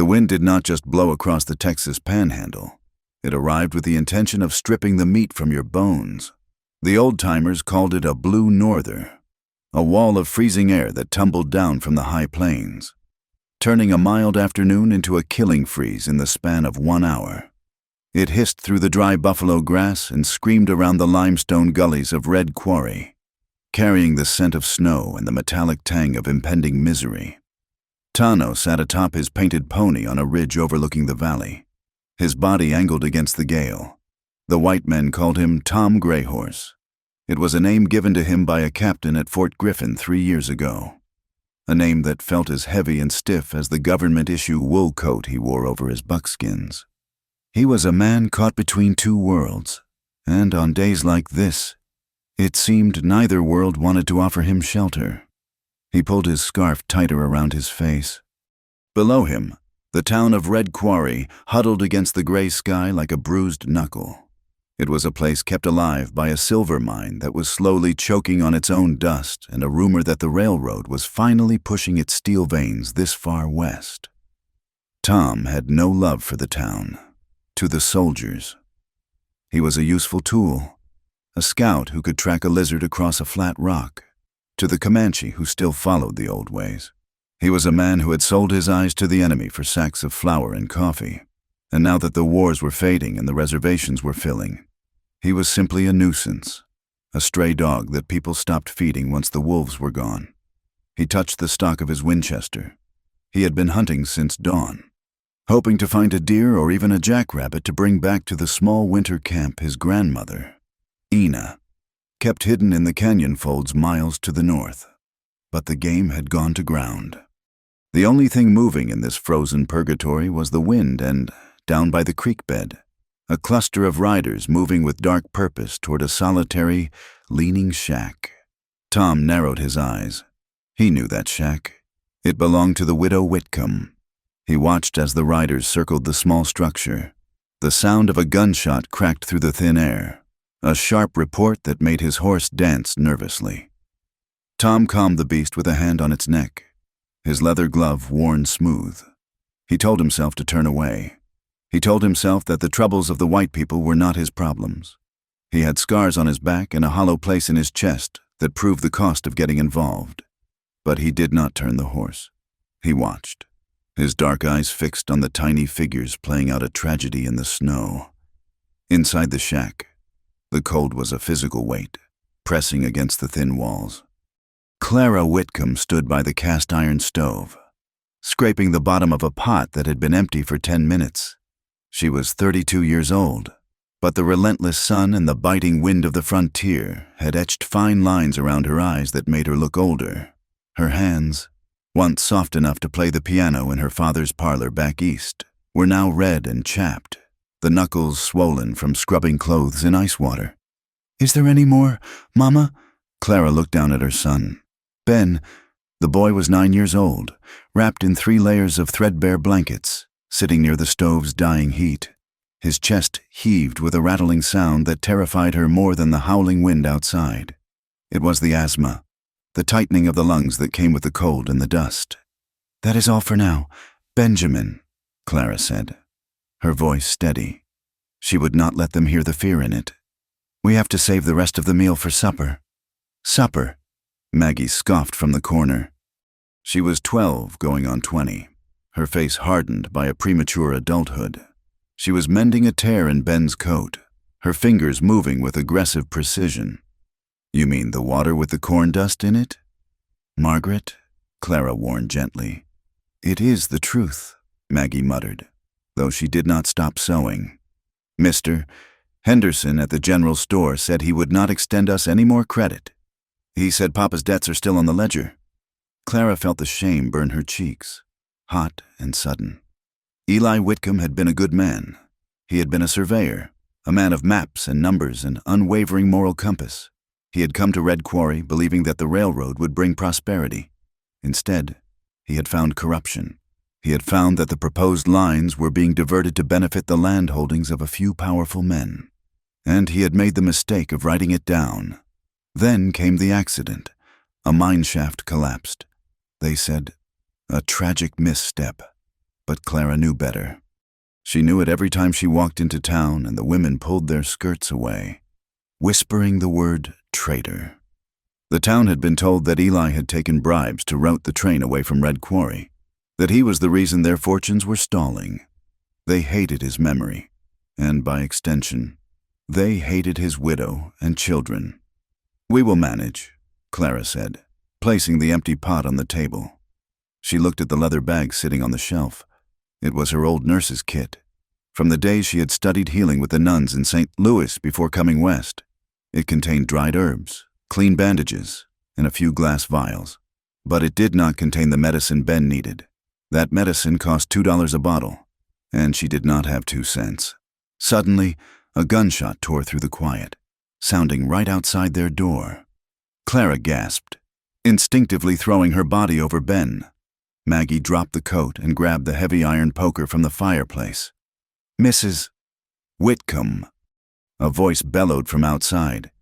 The wind did not just blow across the Texas panhandle. It arrived with the intention of stripping the meat from your bones. The old-timers called it a blue norther, a wall of freezing air that tumbled down from the high plains, turning a mild afternoon into a killing freeze in the span of 1 hour. It hissed through the dry buffalo grass and screamed around the limestone gullies of Red Quarry, carrying the scent of snow and the metallic tang of impending misery. Tano sat atop his painted pony on a ridge overlooking the valley, his body angled against the gale. The white men called him Tom Greyhorse. It was a name given to him by a captain at Fort Griffin 3 years ago, a name that felt as heavy and stiff as the government-issue wool coat he wore over his buckskins. He was a man caught between two worlds, and on days like this, it seemed neither world wanted to offer him shelter. He pulled his scarf tighter around his face. Below him, the town of Red Quarry huddled against the gray sky like a bruised knuckle. It was a place kept alive by a silver mine that was slowly choking on its own dust and a rumor that the railroad was finally pushing its steel veins this far west. Tom had no love for the town, to the soldiers. He was a useful tool, a scout who could track a lizard across a flat rock, to the Comanche who still followed the old ways. He was a man who had sold his eyes to the enemy for sacks of flour and coffee, and now that the wars were fading and the reservations were filling, he was simply a nuisance, a stray dog that people stopped feeding once the wolves were gone. He touched the stock of his Winchester. He had been hunting since dawn, hoping to find a deer or even a jackrabbit to bring back to the small winter camp his grandmother, Ina, kept hidden in the canyon folds miles to the north. But the game had gone to ground. The only thing moving in this frozen purgatory was the wind and, down by the creek bed, a cluster of riders moving with dark purpose toward a solitary, leaning shack. Tom narrowed his eyes. He knew that shack. It belonged to the widow Whitcomb. He watched as the riders circled the small structure. The sound of a gunshot cracked through the thin air, a sharp report that made his horse dance nervously. Tom calmed the beast with a hand on its neck, his leather glove worn smooth. He told himself to turn away. He told himself that the troubles of the white people were not his problems. He had scars on his back and a hollow place in his chest that proved the cost of getting involved. But he did not turn the horse. He watched, his dark eyes fixed on the tiny figures playing out a tragedy in the snow. Inside the shack, the cold was a physical weight, pressing against the thin walls. Clara Whitcomb stood by the cast-iron stove, scraping the bottom of a pot that had been empty for 10 minutes. She was 32 years old, but the relentless sun and the biting wind of the frontier had etched fine lines around her eyes that made her look older. Her hands, once soft enough to play the piano in her father's parlor back east, were now red and chapped, the knuckles swollen from scrubbing clothes in ice water. "Is there any more, Mama?" Clara looked down at her son. Ben, the boy was 9 years old, wrapped in 3 layers of threadbare blankets, sitting near the stove's dying heat. His chest heaved with a rattling sound that terrified her more than the howling wind outside. It was the asthma, the tightening of the lungs that came with the cold and the dust. "That is all for now, Benjamin," Clara said, her voice steady. She would not let them hear the fear in it. "We have to save the rest of the meal for supper." "Supper?" Maggie scoffed from the corner. She was 12, going on 20, her face hardened by a premature adulthood. She was mending a tear in Ben's coat, her fingers moving with aggressive precision. "You mean the water with the corn dust in it?" "Margaret," Clara warned gently. "It is the truth," Maggie muttered, though she did not stop sewing. "Mr. Henderson at the general store said he would not extend us any more credit. He said Papa's debts are still on the ledger." Clara felt the shame burn her cheeks, hot and sudden. Eli Whitcomb had been a good man. He had been a surveyor, a man of maps and numbers and unwavering moral compass. He had come to Red Quarry believing that the railroad would bring prosperity. Instead, he had found corruption. He had found that the proposed lines were being diverted to benefit the land holdings of a few powerful men. And he had made the mistake of writing it down. Then came the accident. A mine shaft collapsed. They said, a tragic misstep. But Clara knew better. She knew it every time she walked into town and the women pulled their skirts away, whispering the word traitor. The town had been told that Eli had taken bribes to route the train away from Red Quarry, that he was the reason their fortunes were stalling. They hated his memory, and by extension, they hated his widow and children. "We will manage," Clara said, placing the empty pot on the table. She looked at the leather bag sitting on the shelf. It was her old nurse's kit, from the days she had studied healing with the nuns in St. Louis before coming west. It contained dried herbs, clean bandages, and a few glass vials. But it did not contain the medicine Ben needed. That medicine cost $2 a bottle, and she did not have 2 cents. Suddenly, a gunshot tore through the quiet, sounding right outside their door. Clara gasped, instinctively throwing her body over Ben. Maggie dropped the coat and grabbed the heavy iron poker from the fireplace. "Mrs. Whitcomb," a voice bellowed from outside.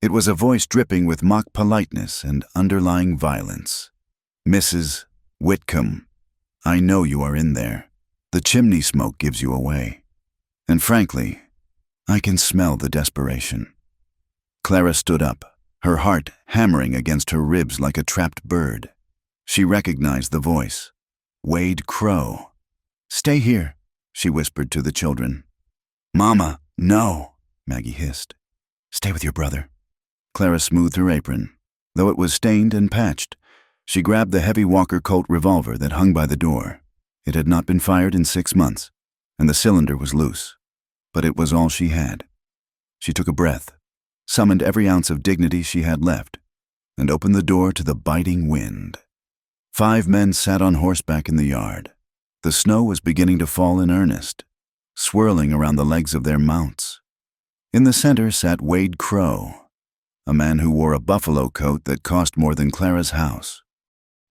It was a voice dripping with mock politeness and underlying violence. "Mrs. Whitcomb, I know you are in there. The chimney smoke gives you away. And frankly, I can smell the desperation." Clara stood up, her heart hammering against her ribs like a trapped bird. She recognized the voice. Wade Crow. "Stay here," she whispered to the children. "Mama, no," Maggie hissed. "Stay with your brother." Clara smoothed her apron. Though it was stained and patched, she grabbed the heavy Walker Colt revolver that hung by the door. It had not been fired in 6 months, and the cylinder was loose. But it was all she had. She took a breath, summoned every ounce of dignity she had left, and opened the door to the biting wind. 5 men sat on horseback in the yard. The snow was beginning to fall in earnest, swirling around the legs of their mounts. In the center sat Wade Crow, a man who wore a buffalo coat that cost more than Clara's house.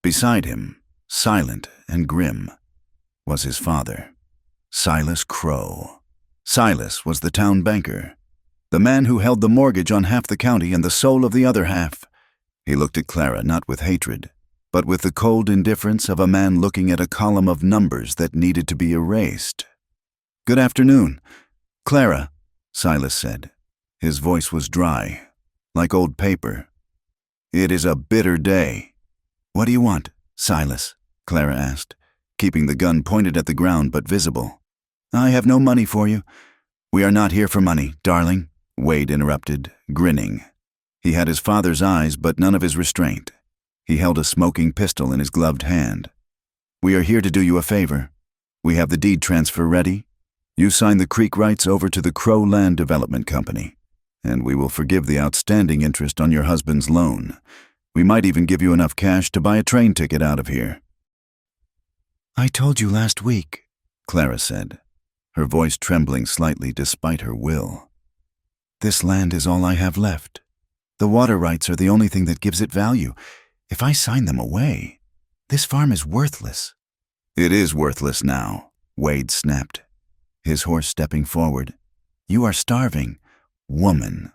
Beside him, silent and grim, was his father, Silas Crow. Silas was the town banker, the man who held the mortgage on half the county and the soul of the other half. He looked at Clara not with hatred, but with the cold indifference of a man looking at a column of numbers that needed to be erased. "Good afternoon, Clara," Silas said. His voice was dry, like old paper. "It is a bitter day." "What do you want, Silas?" Clara asked, keeping the gun pointed at the ground but visible. "I have no money for you." "We are not here for money, darling," Wade interrupted, grinning. He had his father's eyes but none of his restraint. He held a smoking pistol in his gloved hand. "We are here to do you a favor. We have the deed transfer ready. You sign the creek rights over to the Crow Land Development Company, and we will forgive the outstanding interest on your husband's loan. We might even give you enough cash to buy a train ticket out of here." "I told you last week," Clara said, her voice trembling slightly despite her will. "This land is all I have left. The water rights are the only thing that gives it value. If I sign them away, this farm is worthless." "It is worthless now," Wade snapped, his horse stepping forward. "You are starving, woman.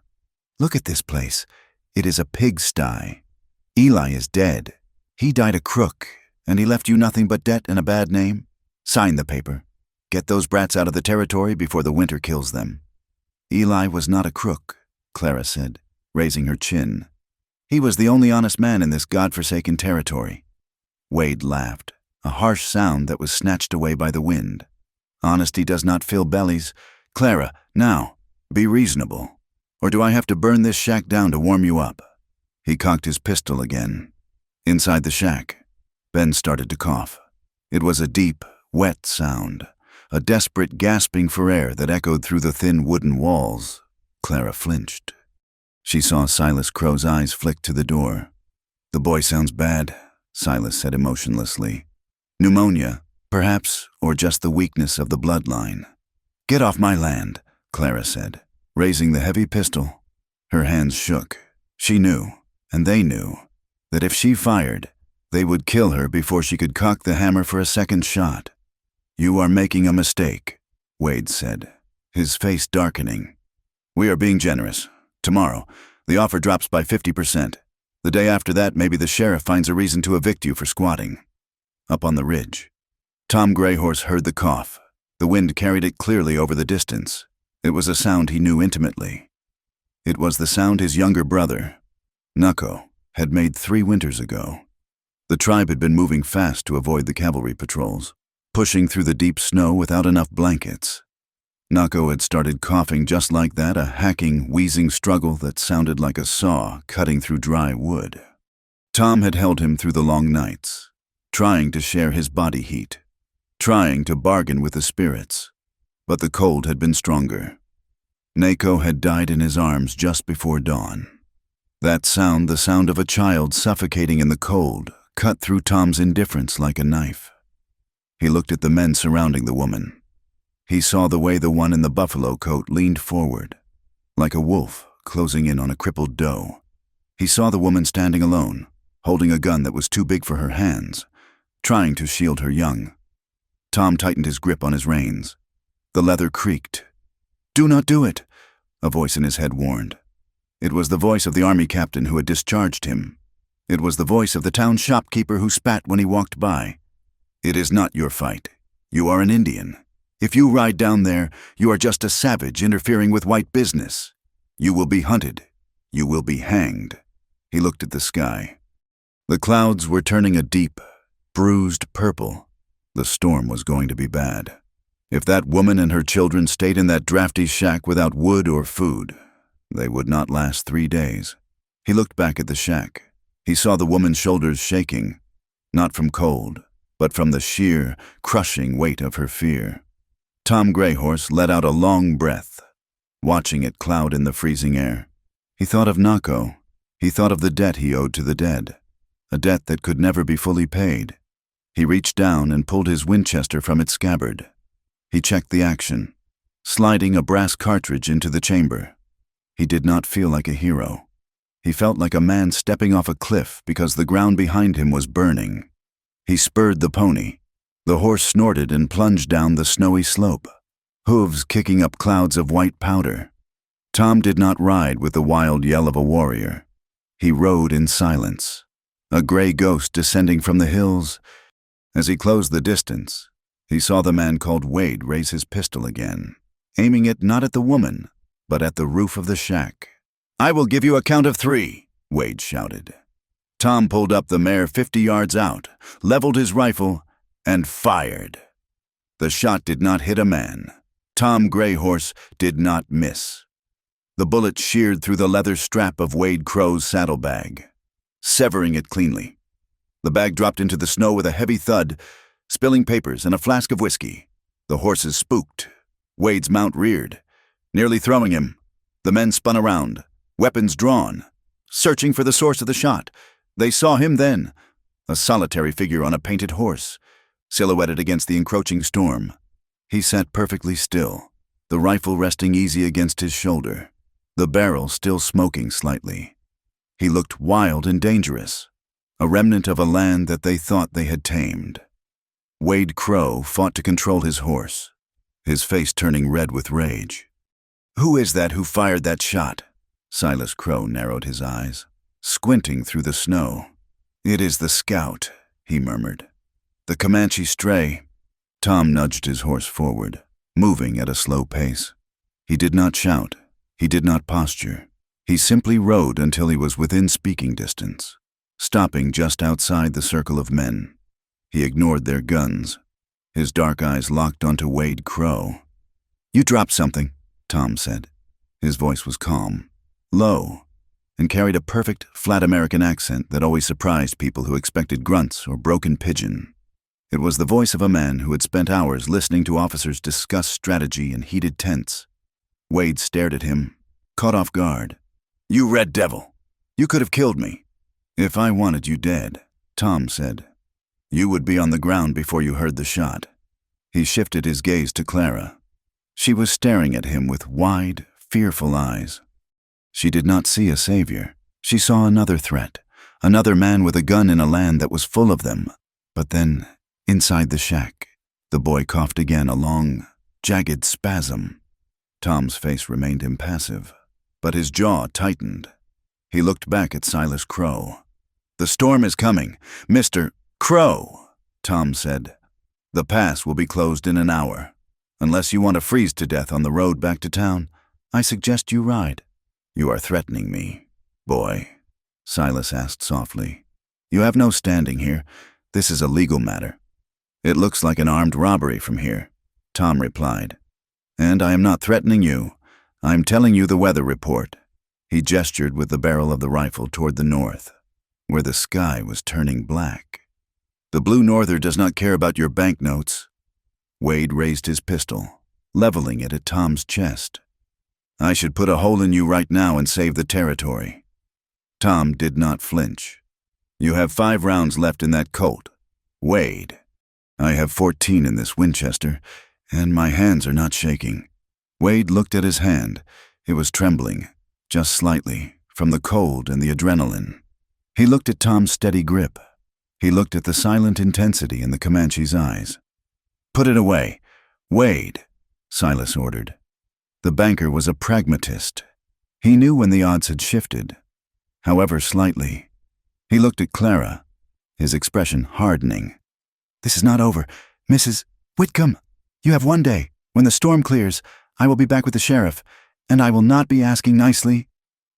Look at this place. It is a pigsty. Eli is dead. He died a crook, and he left you nothing but debt and a bad name. Sign the paper. Get those brats out of the territory before the winter kills them." "Eli was not a crook," Clara said, raising her chin. "He was the only honest man in this godforsaken territory." Wade laughed, a harsh sound that was snatched away by the wind. "Honesty does not fill bellies. Clara, now, be reasonable. Or do I have to burn this shack down to warm you up?" He cocked his pistol again. Inside the shack, Ben started to cough. It was a deep, wet sound, a desperate gasping for air that echoed through the thin wooden walls. Clara flinched. She saw Silas Crow's eyes flick to the door. "The boy sounds bad," Silas said emotionlessly. "Pneumonia, perhaps, or just the weakness of the bloodline." "Get off my land," Clara said, raising the heavy pistol. Her hands shook. She knew, and they knew, that if she fired, they would kill her before she could cock the hammer for a second shot. "You are making a mistake," Wade said, his face darkening. "We are being generous. Tomorrow, the offer drops by 50%. The day after that, maybe the sheriff finds a reason to evict you for squatting. Up on the ridge. Tom Greyhorse heard the cough. The wind carried it clearly over the distance. It was a sound he knew intimately. It was the sound his younger brother, Nucko, had made 3 winters ago. The tribe had been moving fast to avoid the cavalry patrols, pushing through the deep snow without enough blankets. Nucko had started coughing just like that, a hacking, wheezing struggle that sounded like a saw cutting through dry wood. Tom had held him through the long nights, trying to share his body heat, trying to bargain with the spirits, but the cold had been stronger. Nako had died in his arms just before dawn. That sound, the sound of a child suffocating in the cold, cut through Tom's indifference like a knife. He looked at the men surrounding the woman. He saw the way the one in the buffalo coat leaned forward, like a wolf closing in on a crippled doe. He saw the woman standing alone, holding a gun that was too big for her hands, trying to shield her young. Tom tightened his grip on his reins. The leather creaked. "Do not do it," a voice in his head warned. It was the voice of the army captain who had discharged him. It was the voice of the town shopkeeper who spat when he walked by. "It is not your fight. You are an Indian. If you ride down there, you are just a savage interfering with white business. You will be hunted. You will be hanged." He looked at the sky. The clouds were turning a deep, bruised purple. The storm was going to be bad. If that woman and her children stayed in that drafty shack without wood or food, they would not last 3 days. He looked back at the shack. He saw the woman's shoulders shaking, not from cold, but from the sheer, crushing weight of her fear. Tom Greyhorse let out a long breath, watching it cloud in the freezing air. He thought of Nucko. He thought of the debt he owed to the dead, a debt that could never be fully paid. He reached down and pulled his Winchester from its scabbard. He checked the action, sliding a brass cartridge into the chamber. He did not feel like a hero. He felt like a man stepping off a cliff because the ground behind him was burning. He spurred the pony. The horse snorted and plunged down the snowy slope, hooves kicking up clouds of white powder. Tom did not ride with the wild yell of a warrior. He rode in silence, a gray ghost descending from the hills. As he closed the distance, he saw the man called Wade raise his pistol again, aiming it not at the woman, but at the roof of the shack. "I will give you a count of 3, Wade shouted. Tom pulled up the mare 50 yards out, leveled his rifle, and fired. The shot did not hit a man. Tom Greyhorse did not miss. The bullet sheared through the leather strap of Wade Crow's saddlebag, severing it cleanly. The bag dropped into the snow with a heavy thud, spilling papers and a flask of whiskey. The horses spooked. Wade's mount reared, nearly throwing him. The men spun around, weapons drawn, searching for the source of the shot. They saw him then, a solitary figure on a painted horse, silhouetted against the encroaching storm. He sat perfectly still, the rifle resting easy against his shoulder, the barrel still smoking slightly. He looked wild and dangerous, a remnant of a land that they thought they had tamed. Wade Crow fought to control his horse, his face turning red with rage. "Who is that who fired that shot?" Silas Crow narrowed his eyes, squinting through the snow. "It is the scout," he murmured. "The Comanche stray." Tom nudged his horse forward, moving at a slow pace. He did not shout. He did not posture. He simply rode until he was within speaking distance, stopping just outside the circle of men. He ignored their guns. His dark eyes locked onto Wade Crow. "You dropped something," Tom said. His voice was calm, low, and carried a perfect, flat American accent that always surprised people who expected grunts or broken pigeon. It was the voice of a man who had spent hours listening to officers discuss strategy in heated tents. Wade stared at him, caught off guard. "You red devil! You could have killed me." "If I wanted you dead," Tom said, "you would be on the ground before you heard the shot." He shifted his gaze to Clara. She was staring at him with wide, fearful eyes. She did not see a savior. She saw another threat, another man with a gun in a land that was full of them. But then, inside the shack, the boy coughed again, a long, jagged spasm. Tom's face remained impassive, but his jaw tightened. He looked back at Silas Crow. "The storm is coming, Mr. Crow," Tom said. The pass will be closed in an hour. Unless you want to freeze to death on the road back to town, I suggest you ride." "You are threatening me, boy," Silas asked softly. "You have no standing here. This is a legal matter." "It looks like an armed robbery from here," Tom replied. "And I am not threatening you. I am telling you the weather report." He gestured with the barrel of the rifle toward the north, where the sky was turning black. "The Blue Norther does not care about your banknotes." Wade raised his pistol, leveling it at Tom's chest. "I should put a hole in you right now and save the territory." Tom did not flinch. "You have 5 rounds left in that Colt, Wade. I have 14 in this Winchester, and my hands are not shaking." Wade looked at his hand. It was trembling, just slightly, from the cold and the adrenaline. He looked at Tom's steady grip. He looked at the silent intensity in the Comanche's eyes. "Put it away, Wade," Silas ordered. The banker was a pragmatist. He knew when the odds had shifted, however slightly. He looked at Clara, his expression hardening. "This is not over. Mrs. Whitcomb, you have 1 day. When the storm clears, I will be back with the sheriff, and I will not be asking nicely."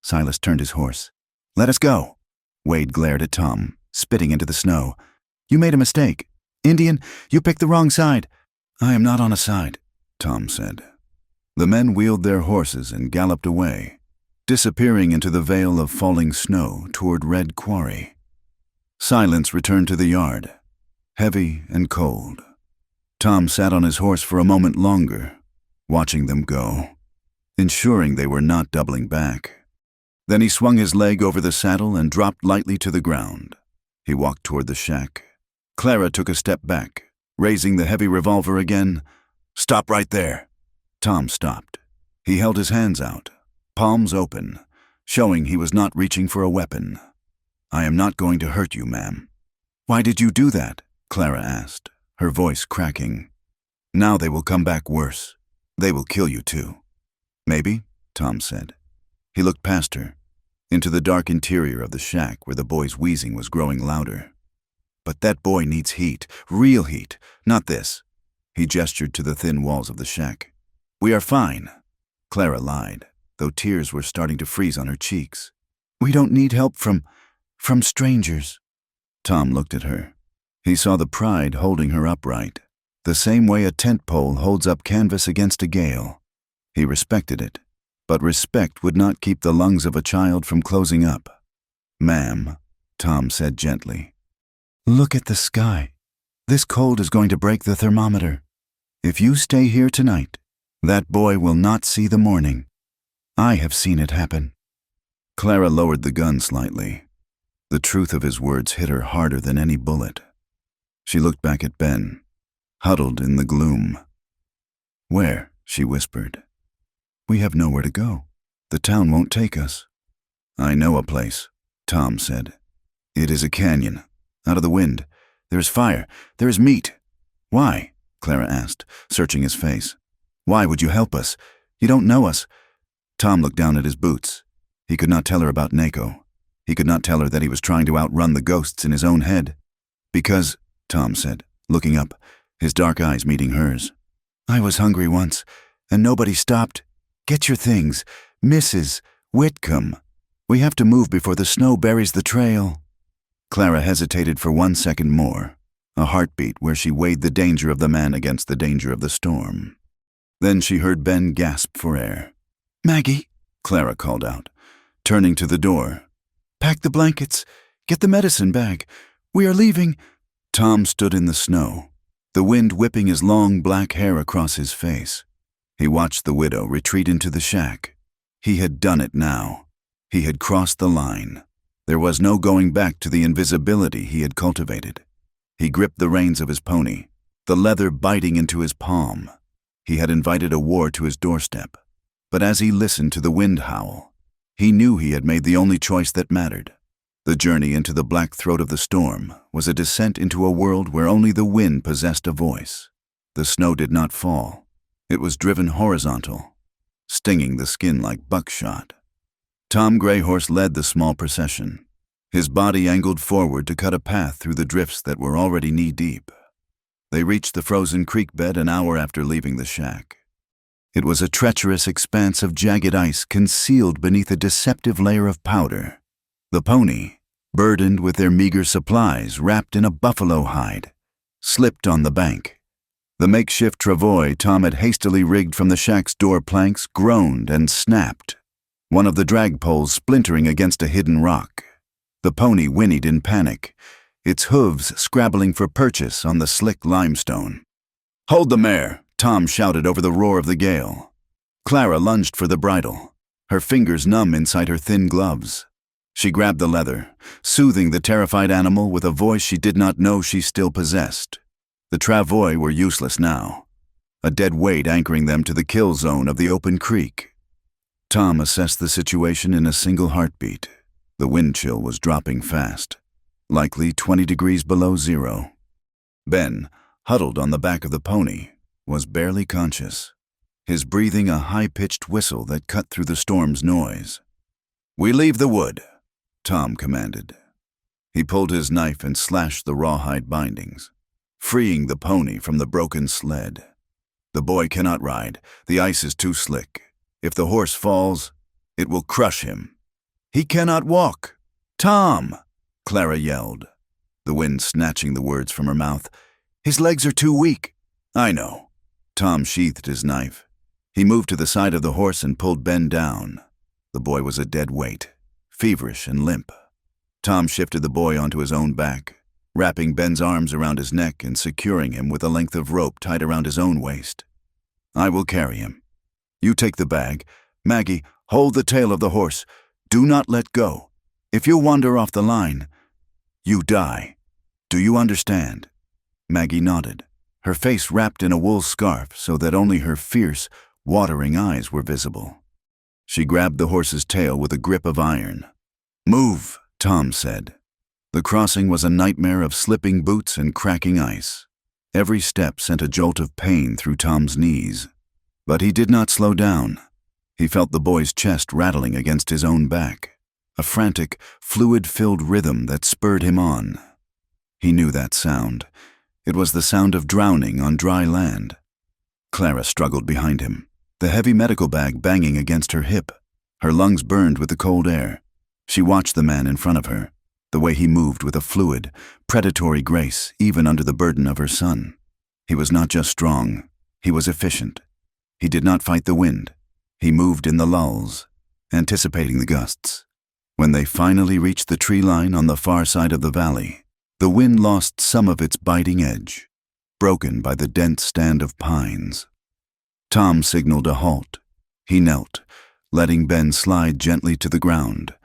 Silas turned his horse. "Let us go." Wade glared at Tom, spitting into the snow. "You made a mistake. Indian, you picked the wrong side." "I am not on a side," Tom said. The men wheeled their horses and galloped away, disappearing into the veil of falling snow toward Red Quarry. Silence returned to the yard, heavy and cold. Tom sat on his horse for a moment longer, watching them go, ensuring they were not doubling back. Then he swung his leg over the saddle and dropped lightly to the ground. He walked toward the shack. Clara took a step back, raising the heavy revolver again. "Stop right there." Tom stopped. He held his hands out, palms open, showing he was not reaching for a weapon. "I am not going to hurt you, ma'am." "Why did you do that?" Clara asked, her voice cracking. "Now they will come back worse. They will kill you too." "Maybe," Tom said. He looked past her, into the dark interior of the shack where the boy's wheezing was growing louder. "But that boy needs heat, real heat, not this." He gestured to the thin walls of the shack. "We are fine." Clara lied, though tears were starting to freeze on her cheeks. "We don't need help from strangers." Tom looked at her. He saw the pride holding her upright, the same way a tent pole holds up canvas against a gale. He respected it, but respect would not keep the lungs of a child from closing up. "Ma'am," Tom said gently, "look at the sky. This cold is going to break the thermometer. If you stay here tonight, that boy will not see the morning. I have seen it happen." Clara lowered the gun slightly. The truth of his words hit her harder than any bullet. She looked back at Ben, huddled in the gloom. "Where?" she whispered. "We have nowhere to go. The town won't take us." "I know a place," Tom said. "It is a canyon, out of the wind. There is fire. There is meat." "Why?" Clara asked, searching his face. "Why would you help us? You don't know us." Tom looked down at his boots. He could not tell her about Nako. He could not tell her that he was trying to outrun the ghosts in his own head. "Because," Tom said, looking up, his dark eyes meeting hers, "I was hungry once, and nobody stopped. Get your things, Mrs. Whitcomb. We have to move before the snow buries the trail." Clara hesitated for 1 second more, a heartbeat where she weighed the danger of the man against the danger of the storm. Then she heard Ben gasp for air. "Maggie," Clara called out, turning to the door. "Pack the blankets. Get the medicine bag. We are leaving." Tom stood in the snow, the wind whipping his long black hair across his face. He watched the widow retreat into the shack. He had done it now. He had crossed the line. There was no going back to the invisibility he had cultivated. He gripped the reins of his pony, the leather biting into his palm. He had invited a war to his doorstep. But as he listened to the wind howl, he knew he had made the only choice that mattered. The journey into the black throat of the storm was a descent into a world where only the wind possessed a voice. The snow did not fall. It was driven horizontal, stinging the skin like buckshot. Tom Greyhorse led the small procession, his body angled forward to cut a path through the drifts that were already knee-deep. They reached the frozen creek bed an hour after leaving the shack. It was a treacherous expanse of jagged ice concealed beneath a deceptive layer of powder. The pony, burdened with their meager supplies wrapped in a buffalo hide, slipped on the bank. The makeshift travois Tom had hastily rigged from the shack's door planks groaned and snapped, one of the drag poles splintering against a hidden rock. The pony whinnied in panic, its hooves scrabbling for purchase on the slick limestone. "Hold the mare!" Tom shouted over the roar of the gale. Clara lunged for the bridle, her fingers numb inside her thin gloves. She grabbed the leather, soothing the terrified animal with a voice she did not know she still possessed. The travois were useless now, a dead weight anchoring them to the kill zone of the open creek. Tom assessed the situation in a single heartbeat. The wind chill was dropping fast, likely 20 degrees below zero. Ben, huddled on the back of the pony, was barely conscious, his breathing a high-pitched whistle that cut through the storm's noise. "We leave the wood," Tom commanded. He pulled his knife and slashed the rawhide bindings, freeing the pony from the broken sled. "The boy cannot ride. The ice is too slick. If the horse falls, it will crush him." "He cannot walk." "Tom!" Clara yelled, the wind snatching the words from her mouth. "His legs are too weak." "I know." Tom sheathed his knife. He moved to the side of the horse and pulled Ben down. The boy was a dead weight, feverish and limp. Tom shifted the boy onto his own back, wrapping Ben's arms around his neck and securing him with a length of rope tied around his own waist. "I will carry him. You take the bag. Maggie, hold the tail of the horse. Do not let go. If you wander off the line, you die. Do you understand?" Maggie nodded, her face wrapped in a wool scarf so that only her fierce, watering eyes were visible. She grabbed the horse's tail with a grip of iron. "Move," Tom said. The crossing was a nightmare of slipping boots and cracking ice. Every step sent a jolt of pain through Tom's knees. But he did not slow down. He felt the boy's chest rattling against his own back, a frantic, fluid-filled rhythm that spurred him on. He knew that sound. It was the sound of drowning on dry land. Clara struggled behind him, the heavy medical bag banging against her hip. Her lungs burned with the cold air. She watched the man in front of her, the way he moved with a fluid, predatory grace even under the burden of her son. He was not just strong, he was efficient. He did not fight the wind. He moved in the lulls, anticipating the gusts. When they finally reached the tree line on the far side of the valley, the wind lost some of its biting edge, broken by the dense stand of pines. Tom signaled a halt. He knelt, letting Ben slide gently to the ground,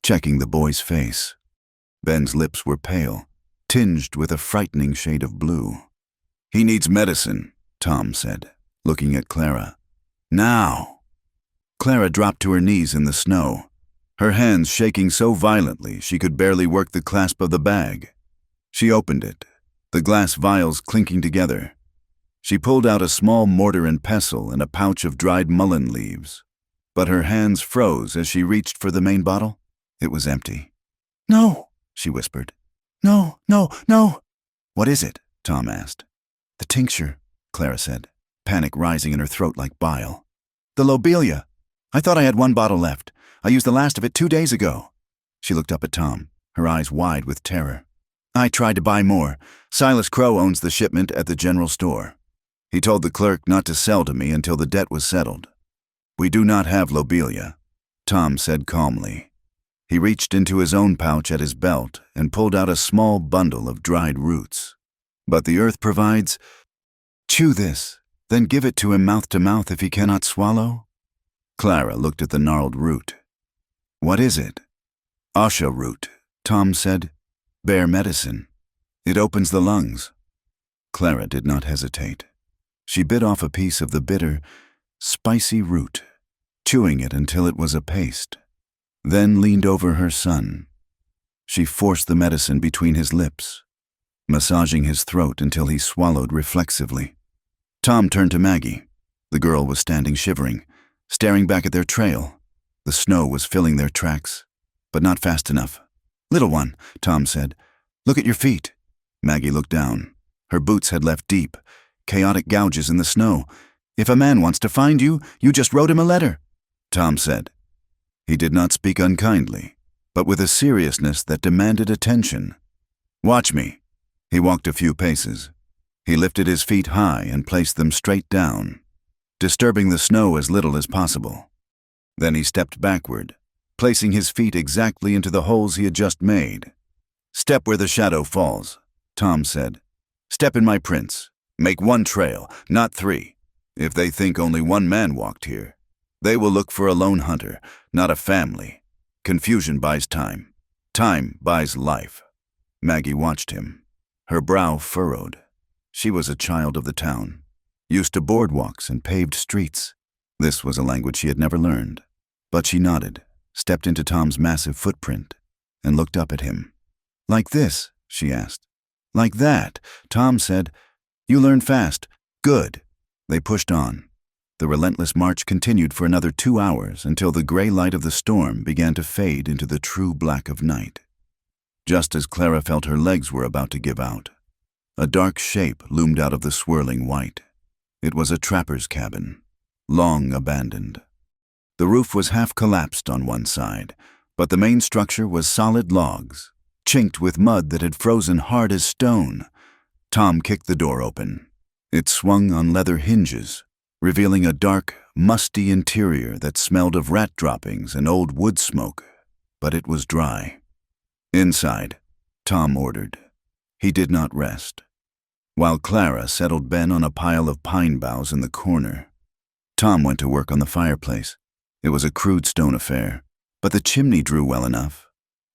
checking the boy's face. Ben's lips were pale, tinged with a frightening shade of blue. "He needs medicine," Tom said, looking at Clara. "Now!" Clara dropped to her knees in the snow, her hands shaking so violently she could barely work the clasp of the bag. She opened it, the glass vials clinking together. She pulled out a small mortar and pestle and a pouch of dried mullein leaves. But her hands froze as she reached for the main bottle. It was empty. "No," she whispered. "No, no, no." "What is it?" Tom asked. "The tincture," Clara said, panic rising in her throat like bile. "The lobelia. I thought I had one bottle left. I used the last of it 2 days ago." She looked up at Tom, her eyes wide with terror. "I tried to buy more. Silas Crow owns the shipment at the general store. He told the clerk not to sell to me until the debt was settled. We do not have lobelia," Tom said calmly. He reached into his own pouch at his belt and pulled out a small bundle of dried roots. "But the earth provides—" "Chew this, then give it to him mouth to mouth if he cannot swallow." Clara looked at the gnarled root. "What is it?" "Asha root," Tom said. "Bear medicine. It opens the lungs." Clara did not hesitate. She bit off a piece of the bitter, spicy root, chewing it until it was a paste, then leaned over her son. She forced the medicine between his lips, massaging his throat until he swallowed reflexively. Tom turned to Maggie. The girl was standing shivering, staring back at their trail. The snow was filling their tracks, but not fast enough. "Little one," Tom said, "look at your feet." Maggie looked down, Her boots had left deep, chaotic gouges in the snow. "If a man wants to find you, you just wrote him a letter," Tom said. He did not speak unkindly, but with a seriousness that demanded attention. "Watch me." He walked a few paces. He lifted his feet high and placed them straight down, disturbing the snow as little as possible. Then he stepped backward, placing his feet exactly into the holes he had just made. "Step where the shadow falls," Tom said. "Step in my prints. Make one trail, not 3. If they think only one man walked here, they will look for a lone hunter, not a family. Confusion buys time. Time buys life." Maggie watched him, her brow furrowed. She was a child of the town, used to boardwalks and paved streets. This was a language she had never learned. But she nodded, stepped into Tom's massive footprint, and looked up at him. "Like this?" she asked. "Like that," Tom said. "You learn fast. Good." They pushed on. The relentless march continued for another 2 hours until the gray light of the storm began to fade into the true black of night. Just as Clara felt her legs were about to give out, a dark shape loomed out of the swirling white. It was a trapper's cabin, long abandoned. The roof was half collapsed on one side, but the main structure was solid logs, chinked with mud that had frozen hard as stone. Tom kicked the door open. It swung on leather hinges, revealing a dark, musty interior that smelled of rat droppings and old wood smoke, but it was dry. "Inside," Tom ordered. He did not rest. While Clara settled Ben on a pile of pine boughs in the corner, Tom went to work on the fireplace. It was a crude stone affair, but the chimney drew well enough.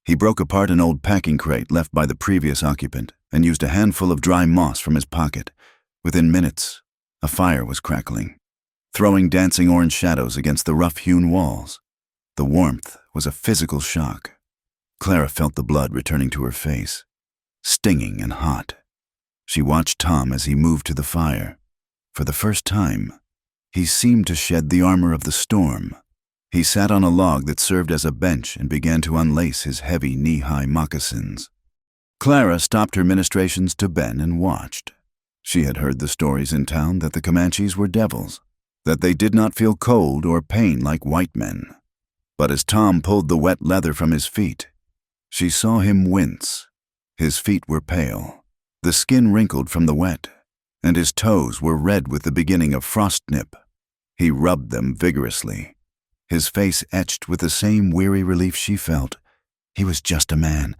He broke apart an old packing crate left by the previous occupant and used a handful of dry moss from his pocket. Within minutes, a fire was crackling, throwing dancing orange shadows against the rough-hewn walls. The warmth was a physical shock. Clara felt the blood returning to her face, stinging and hot. She watched Tom as he moved to the fire. For the first time, he seemed to shed the armor of the storm. He sat on a log that served as a bench and began to unlace his heavy knee-high moccasins. Clara stopped her ministrations to Ben and watched. She had heard the stories in town that the Comanches were devils, that they did not feel cold or pain like white men. But as Tom pulled the wet leather from his feet, she saw him wince. His feet were pale, the skin wrinkled from the wet, and his toes were red with the beginning of frost nip. He rubbed them vigorously, his face etched with the same weary relief she felt. He was just a man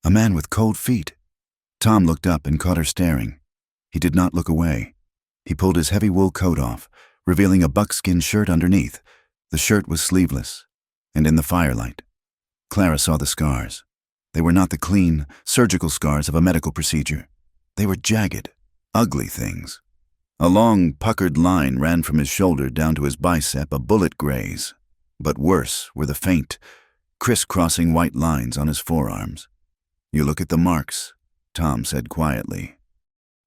with cold feet. Tom looked up and caught her staring. He did not look away. He pulled his heavy wool coat off, revealing a buckskin shirt underneath. The shirt was sleeveless, and in the firelight, Clara saw the scars. They were not the clean, surgical scars of a medical procedure. They were jagged, ugly things. A long, puckered line ran from his shoulder down to his bicep, a bullet graze. But worse were the faint, criss-crossing white lines on his forearms. "You look at the marks," Tom said quietly.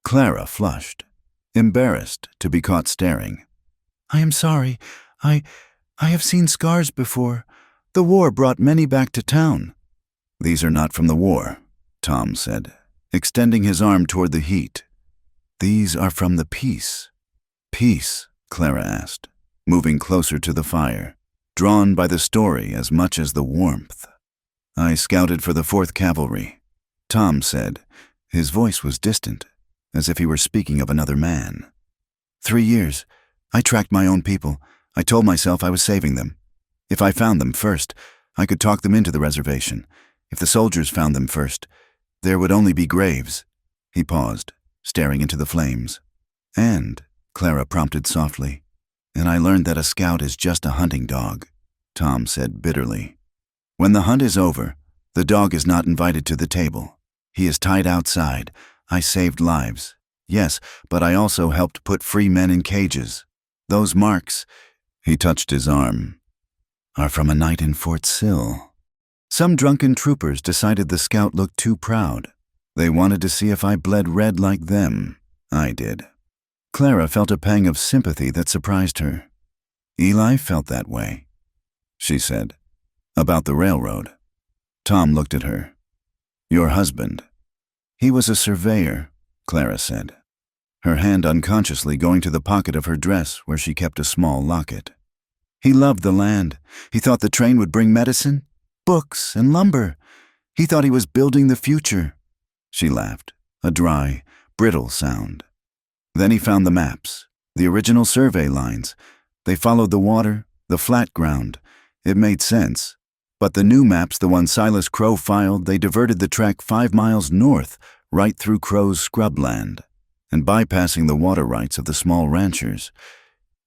Clara flushed, embarrassed to be caught staring. "I am sorry. I have seen scars before. The war brought many back to town." "These are not from the war," Tom said, extending his arm toward the heat. "These are from the peace." "Peace?" Clara asked, moving closer to the fire, drawn by the story as much as the warmth. "I scouted for the 4th Cavalry," Tom said. His voice was distant, as if he were speaking of another man. 3 years. I tracked my own people. I told myself I was saving them. If I found them first, I could talk them into the reservation. If the soldiers found them first, there would only be graves." He paused, staring into the flames. "And," Clara prompted softly, "and I learned that a scout is just a hunting dog," Tom said bitterly. "When the hunt is over, the dog is not invited to the table. He is tied outside. I saved lives. Yes, but I also helped put free men in cages. Those marks," he touched his arm, "are from a night in Fort Sill. Some drunken troopers decided the scout looked too proud. They wanted to see if I bled red like them. I did." Clara felt a pang of sympathy that surprised her. "Eli felt that way," she said. "About the railroad." Tom looked at her. "Your husband. He was a surveyor. Clara said, her hand unconsciously going to the pocket of her dress where she kept a small locket. He loved the land. He thought the train would bring medicine, books, and lumber. He thought he was building the future. She laughed, a dry, brittle sound. Then he found the maps, the original survey lines. They followed the water, the flat ground. It made sense. But the new maps, the one Silas Crow filed, they diverted the track 5 miles north, right through Crow's scrubland, and bypassing the water rights of the small ranchers.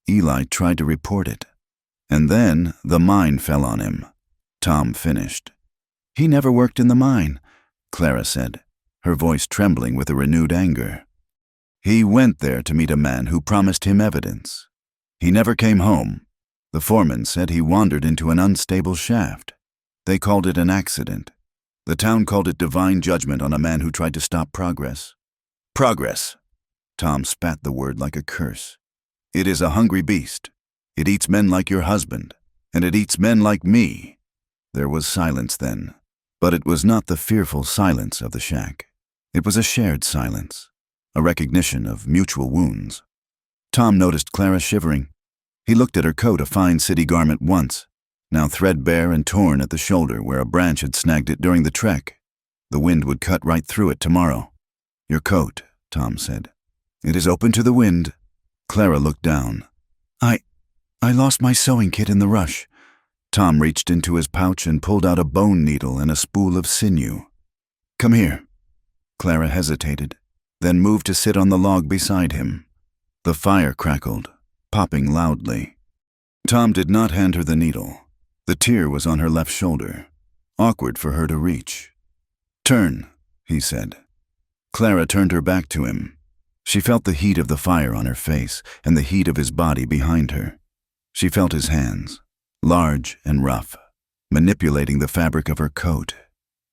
Eli tried to report it. And then the mine fell on him. Tom finished. He never worked in the mine, Clara said, her voice trembling with a renewed anger. He went there to meet a man who promised him evidence. He never came home. The foreman said he wandered into an unstable shaft. They called it an accident. The town called it divine judgment on a man who tried to stop progress. Progress. Tom spat the word like a curse. It is a hungry beast. It eats men like your husband, and it eats men like me. There was silence then, but it was not the fearful silence of the shack. It was a shared silence, a recognition of mutual wounds. Tom noticed Clara shivering. He looked at her coat, a fine city garment once, now threadbare and torn at the shoulder where a branch had snagged it during the trek. The wind would cut right through it tomorrow. Your coat, Tom said. It is open to the wind. Clara looked down. I lost my sewing kit in the rush. Tom reached into his pouch and pulled out a bone needle and a spool of sinew. Come here. Clara hesitated, then moved to sit on the log beside him. The fire crackled, popping loudly. Tom did not hand her the needle. The tear was on her left shoulder, awkward for her to reach. Turn, he said. Clara turned her back to him. She felt the heat of the fire on her face and the heat of his body behind her. She felt his hands, large and rough, manipulating the fabric of her coat.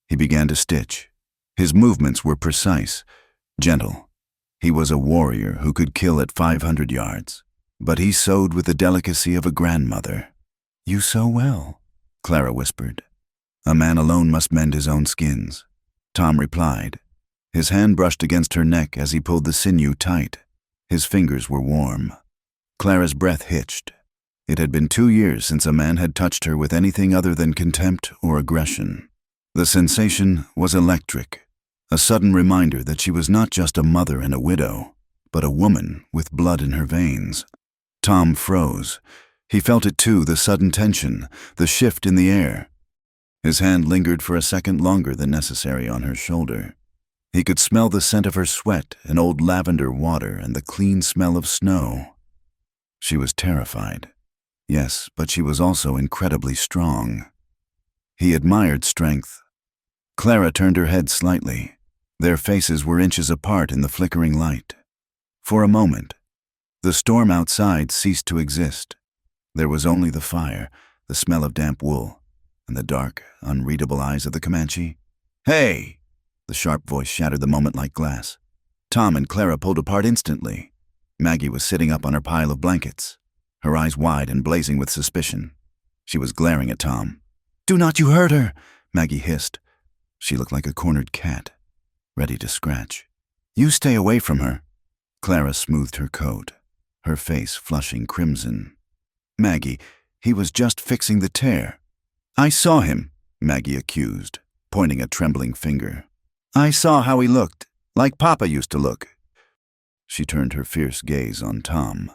He began to stitch. His movements were precise, gentle. He was a warrior who could kill at 500 yards, but he sewed with the delicacy of a grandmother. You sew well, Clara whispered. A man alone must mend his own skins, Tom replied. His hand brushed against her neck as he pulled the sinew tight. His fingers were warm. Clara's breath hitched. It had been 2 years since a man had touched her with anything other than contempt or aggression. The sensation was electric, a sudden reminder that she was not just a mother and a widow, but a woman with blood in her veins. Tom froze. He felt it too, the sudden tension, the shift in the air. His hand lingered for a second longer than necessary on her shoulder. He could smell the scent of her sweat and old lavender water and the clean smell of snow. She was terrified. Yes, but she was also incredibly strong. He admired strength. Clara turned her head slightly. Their faces were inches apart in the flickering light. For a moment, the storm outside ceased to exist. There was only the fire, the smell of damp wool, and the dark, unreadable eyes of the Comanche. Hey! The sharp voice shattered the moment like glass. Tom and Clara pulled apart instantly. Maggie was sitting up on her pile of blankets, her eyes wide and blazing with suspicion. She was glaring at Tom. Do not you hurt her, Maggie hissed. She looked like a cornered cat, ready to scratch. You stay away from her. Clara smoothed her coat, her face flushing crimson. Maggie, he was just fixing the tear. I saw him, Maggie accused, pointing a trembling finger. I saw how he looked, like Papa used to look. She turned her fierce gaze on Tom.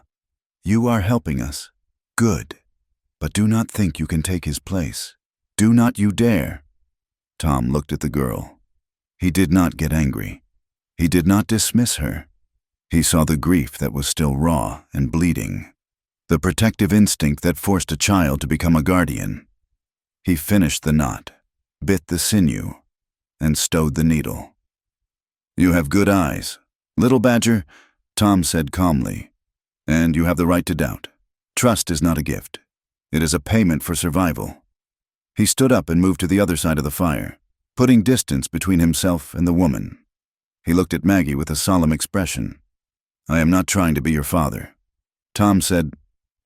You are helping us. Good. But do not think you can take his place. Do not you dare. Tom looked at the girl. He did not get angry. He did not dismiss her. He saw the grief that was still raw and bleeding, the protective instinct that forced a child to become a guardian. He finished the knot, bit the sinew, and stowed the needle. You have good eyes, little badger, Tom said calmly, and you have the right to doubt. Trust is not a gift. It is a payment for survival. He stood up and moved to the other side of the fire, putting distance between himself and the woman. He looked at Maggie with a solemn expression. I am not trying to be your father. Tom said,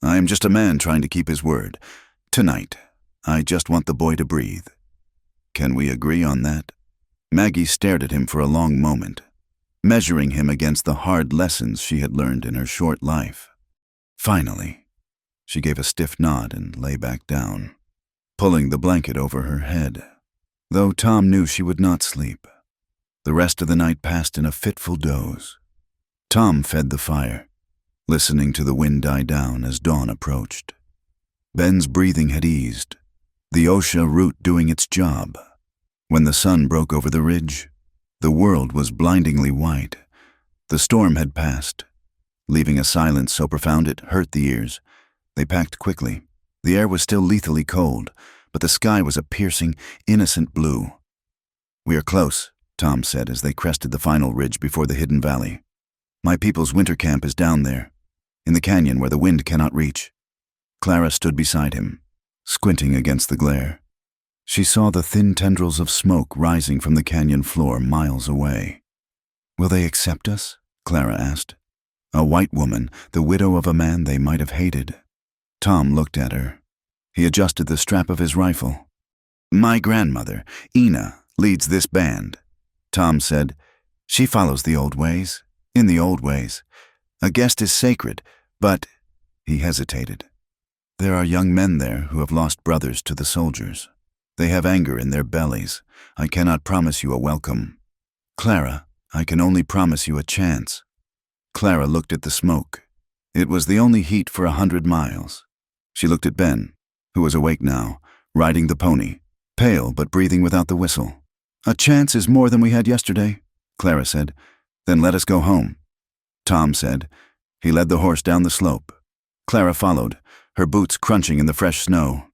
I am just a man trying to keep his word. Tonight, I just want the boy to breathe. Can we agree on that? Maggie stared at him for a long moment. measuring him against the hard lessons she had learned in her short life. Finally, she gave a stiff nod and lay back down, pulling the blanket over her head, though Tom knew she would not sleep. The rest of the night passed in a fitful doze. Tom fed the fire, listening to the wind die down as dawn approached. Ben's breathing had eased, the OSHA route doing its job. When the sun broke over the ridge, the world was blindingly white. The storm had passed, leaving a silence so profound it hurt the ears. They packed quickly. The air was still lethally cold, but the sky was a piercing, innocent blue. "We are close," Tom said as they crested the final ridge before the hidden valley. "My people's winter camp is down there, in the canyon where the wind cannot reach." Clara stood beside him, squinting against the glare. She saw the thin tendrils of smoke rising from the canyon floor miles away. "Will they accept us?" Clara asked. A white woman, the widow of a man they might have hated. Tom looked at her. He adjusted the strap of his rifle. "My grandmother, Ina, leads this band," Tom said. "She follows the old ways, in the old ways. A guest is sacred, but—" He hesitated. "There are young men there who have lost brothers to the soldiers. They have anger in their bellies. I cannot promise you a welcome. Clara, I can only promise you a chance." Clara looked at the smoke. It was the only heat for 100 miles. She looked at Ben, who was awake now, riding the pony, pale but breathing without the whistle. "A chance is more than we had yesterday," Clara said. "Then let us go home," Tom said. He led the horse down the slope. Clara followed, her boots crunching in the fresh snow.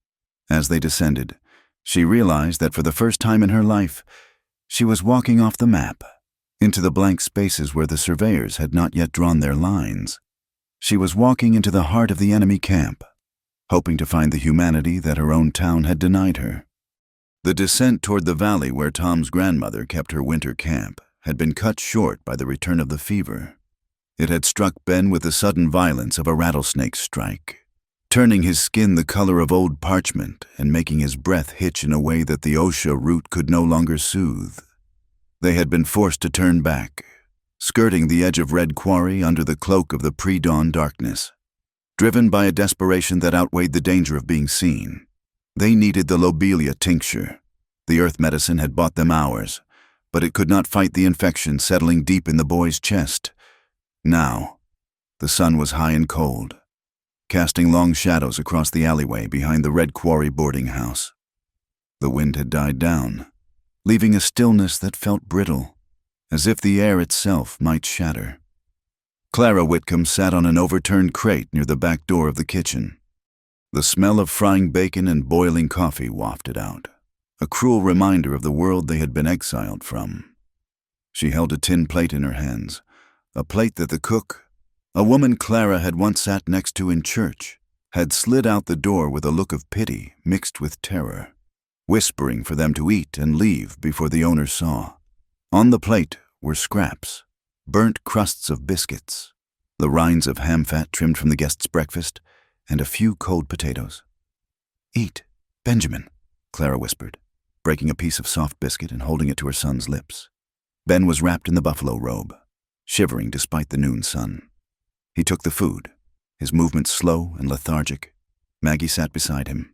As they descended, she realized that for the first time in her life, she was walking off the map, into the blank spaces where the surveyors had not yet drawn their lines. She was walking into the heart of the enemy camp, hoping to find the humanity that her own town had denied her. The descent toward the valley where Tom's grandmother kept her winter camp had been cut short by the return of the fever. It had struck Ben with the sudden violence of a rattlesnake strike, turning his skin the color of old parchment and making his breath hitch in a way that the OSHA route could no longer soothe. They had been forced to turn back, skirting the edge of Red Quarry under the cloak of the pre-dawn darkness. Driven by a desperation that outweighed the danger of being seen, they needed the lobelia tincture. The earth medicine had bought them hours, but it could not fight the infection settling deep in the boy's chest. Now, the sun was high and cold, casting long shadows across the alleyway behind the Red Quarry boarding house. The wind had died down, leaving a stillness that felt brittle, as if the air itself might shatter. Clara Whitcomb sat on an overturned crate near the back door of the kitchen. The smell of frying bacon and boiling coffee wafted out, a cruel reminder of the world they had been exiled from. She held a tin plate in her hands, a plate that the cook, a woman Clara had once sat next to in church, had slid out the door with a look of pity mixed with terror, whispering for them to eat and leave before the owner saw. On the plate were scraps, burnt crusts of biscuits, the rinds of ham fat trimmed from the guests' breakfast, and a few cold potatoes. "Eat, Benjamin," Clara whispered, breaking a piece of soft biscuit and holding it to her son's lips. Ben was wrapped in the buffalo robe, shivering despite the noon sun. He took the food, his movements slow and lethargic. Maggie sat beside him,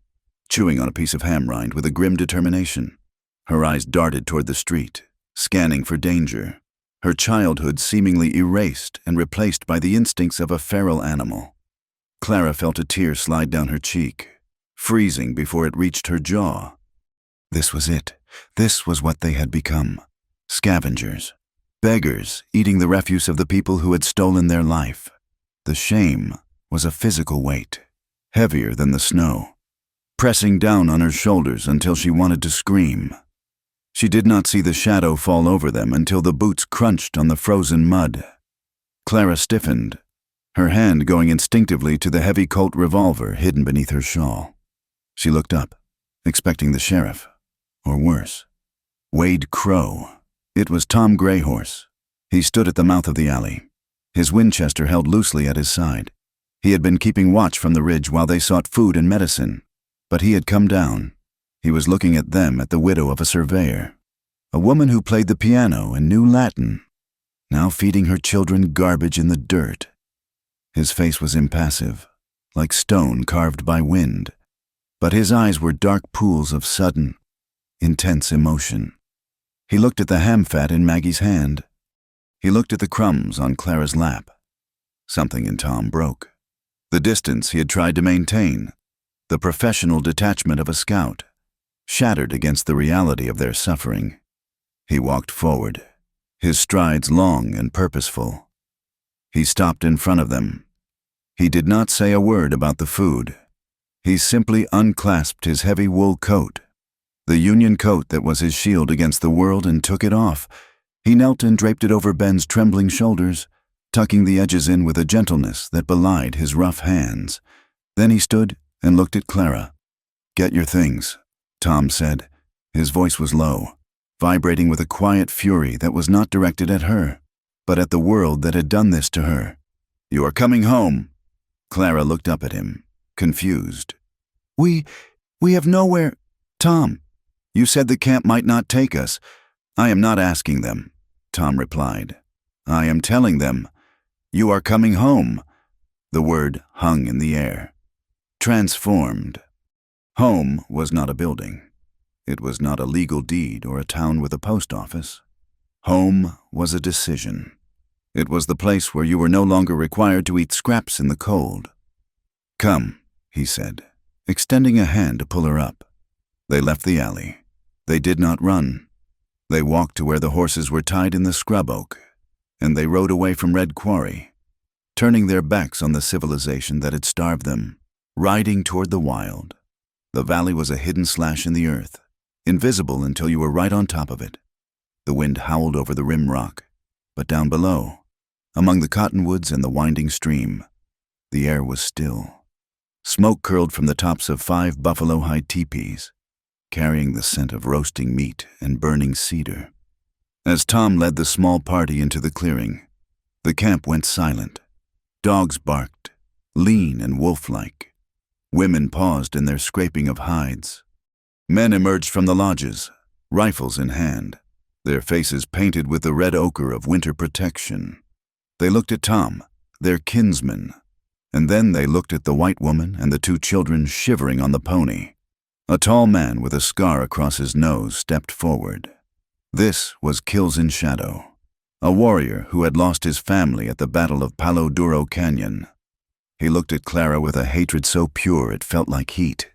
chewing on a piece of ham rind with a grim determination. Her eyes darted toward the street, scanning for danger, her childhood seemingly erased and replaced by the instincts of a feral animal. Clara felt a tear slide down her cheek, freezing before it reached her jaw. This was it. This was what they had become. Scavengers, beggars, eating the refuse of the people who had stolen their life. The shame was a physical weight, heavier than the snow, pressing down on her shoulders until she wanted to scream. She did not see the shadow fall over them until the boots crunched on the frozen mud. Clara stiffened, her hand going instinctively to the heavy Colt revolver hidden beneath her shawl. She looked up, expecting the sheriff, or worse, Wade Crow. It was Tom Greyhorse. He stood at the mouth of the alley, his Winchester held loosely at his side. He had been keeping watch from the ridge while they sought food and medicine, but he had come down. He was looking at them, at the widow of a surveyor, a woman who played the piano and knew Latin. now feeding her children garbage in the dirt. His face was impassive, like stone carved by wind, but his eyes were dark pools of sudden, intense emotion. He looked at the ham fat in Maggie's hand. He looked at the crumbs on Clara's lap. Something in Tom broke. The distance he had tried to maintain, the professional detachment of a scout, shattered against the reality of their suffering. He walked forward, his strides long and purposeful. He stopped in front of them. He did not say a word about the food. He simply unclasped his heavy wool coat, the Union coat that was his shield against the world, and took it off. He knelt and draped it over Ben's trembling shoulders, tucking the edges in with a gentleness that belied his rough hands. Then he stood and looked at Clara. "Get your things," Tom said. His voice was low, vibrating with a quiet fury that was not directed at her, but at the world that had done this to her. "You are coming home." Clara looked up at him, confused. We have nowhere." "Tom, you said the camp might not take us." "I am not asking them," Tom replied. "I am telling them, you are coming home." The word hung in the air. Transformed. Home was not a building. It was not a legal deed or a town with a post office. Home was a decision. It was the place where you were no longer required to eat scraps in the cold. "Come," he said, extending a hand to pull her up. They left the alley. They did not run. They walked to where the horses were tied in the scrub oak, and they rode away from Red Quarry, turning their backs on the civilization that had starved them, riding toward the wild. The valley was a hidden slash in the earth, invisible until you were right on top of it. The wind howled over the rim rock, but down below, among the cottonwoods and the winding stream, the air was still. Smoke curled from the tops of 5 buffalo-hide teepees, carrying the scent of roasting meat and burning cedar. As Tom led the small party into the clearing, the camp went silent. Dogs barked, lean and wolf-like. Women paused in their scraping of hides. Men emerged from the lodges, rifles in hand, their faces painted with the red ochre of winter protection. They looked at Tom, their kinsman, and then they looked at the white woman and the 2 children shivering on the pony. A tall man with a scar across his nose stepped forward. This was Kills in Shadow, a warrior who had lost his family at the Battle of Palo Duro Canyon. He looked at Clara with a hatred so pure it felt like heat.